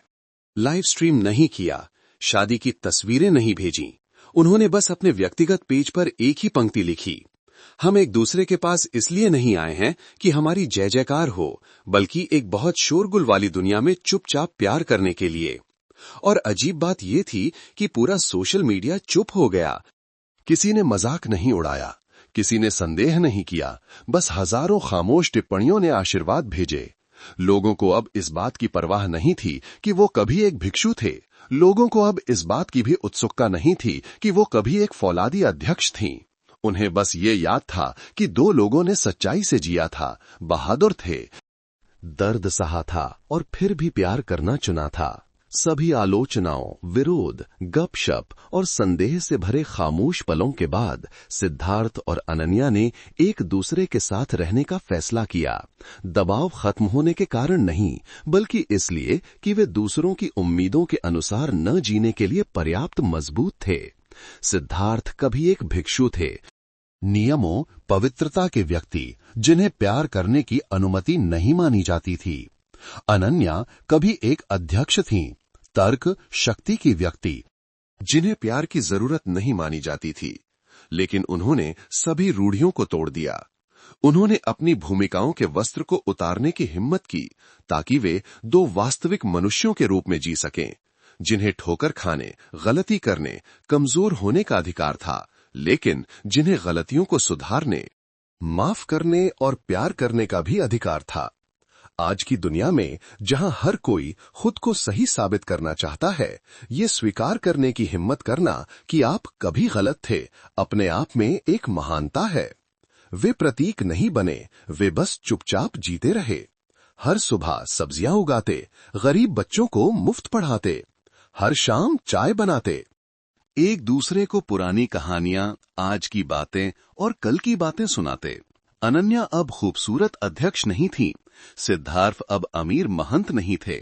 लाइव स्ट्रीम नहीं किया, शादी की तस्वीरें नहीं भेजी। उन्होंने बस अपने व्यक्तिगत पेज पर एक ही पंक्ति लिखी, हम एक दूसरे के पास इसलिए नहीं आए हैं कि हमारी जय जयकार हो, बल्कि एक बहुत शोरगुल वाली दुनिया में चुपचाप प्यार करने के लिए। और अजीब बात यह थी कि पूरा सोशल मीडिया चुप हो गया। किसी ने मजाक नहीं उड़ाया, किसी ने संदेह नहीं किया, बस हजारों खामोश टिप्पणियों ने आशीर्वाद भेजे। लोगों को अब इस बात की परवाह नहीं थी कि वो कभी एक भिक्षु थे। लोगों को अब इस बात की भी उत्सुकता नहीं थी कि वो कभी एक फौलादी अध्यक्ष थीं। उन्हें बस ये याद था कि दो लोगों ने सच्चाई से जिया था, बहादुर थे, दर्द सहा था और फिर भी प्यार करना चुना था। सभी आलोचनाओं, विरोध, गपशप और संदेह से भरे खामोश पलों के बाद सिद्धार्थ और अनन्या ने एक दूसरे के साथ रहने का फैसला किया। दबाव खत्म होने के कारण नहीं, बल्कि इसलिए कि वे दूसरों की उम्मीदों के अनुसार न जीने के लिए पर्याप्त मजबूत थे। सिद्धार्थ कभी एक भिक्षु थे, नियमों, पवित्रता के व्यक्ति जिन्हें प्यार करने की अनुमति नहीं मानी जाती थी। अनन्या कभी एक अध्यक्ष थीं, तर्क, शक्ति की व्यक्ति जिन्हें प्यार की जरूरत नहीं मानी जाती थी। लेकिन उन्होंने सभी रूढ़ियों को तोड़ दिया। उन्होंने अपनी भूमिकाओं के वस्त्र को उतारने की हिम्मत की ताकि वे दो वास्तविक मनुष्यों के रूप में जी सकें, जिन्हें ठोकर खाने, गलती करने, कमजोर होने का अधिकार था, लेकिन जिन्हें गलतियों को सुधारने, माफ करने और प्यार करने का भी अधिकार था। आज की दुनिया में जहां हर कोई खुद को सही साबित करना चाहता है, ये स्वीकार करने की हिम्मत करना कि आप कभी गलत थे, अपने आप में एक महानता है। वे प्रतीक नहीं बने, वे बस चुपचाप जीते रहे। हर सुबह सब्जियां उगाते, गरीब बच्चों को मुफ्त पढ़ाते, हर शाम चाय बनाते, एक दूसरे को पुरानी कहानियां, आज की बातें और कल की बातें सुनाते। अनन्या अब खूबसूरत अध्यक्ष नहीं थी, सिद्धार्थ अब अमीर महंत नहीं थे।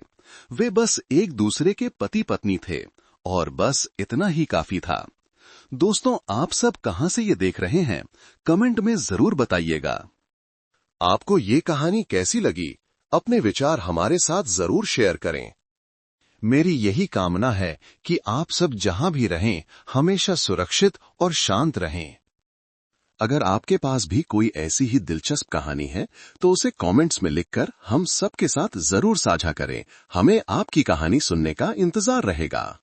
वे बस एक दूसरे के पति पत्नी थे और बस इतना ही काफी था। दोस्तों, आप सब कहां से ये देख रहे हैं? कमेंट में जरूर बताइएगा। आपको ये कहानी कैसी लगी? अपने विचार हमारे साथ जरूर शेयर करें। मेरी यही कामना है कि आप सब जहां भी रहें, हमेशा सुरक्षित और शांत रहें। अगर आपके पास भी कोई ऐसी ही दिलचस्प कहानी है तो उसे कमेंट्स में लिखकर हम सबके साथ जरूर साझा करें। हमें आपकी कहानी सुनने का इंतजार रहेगा।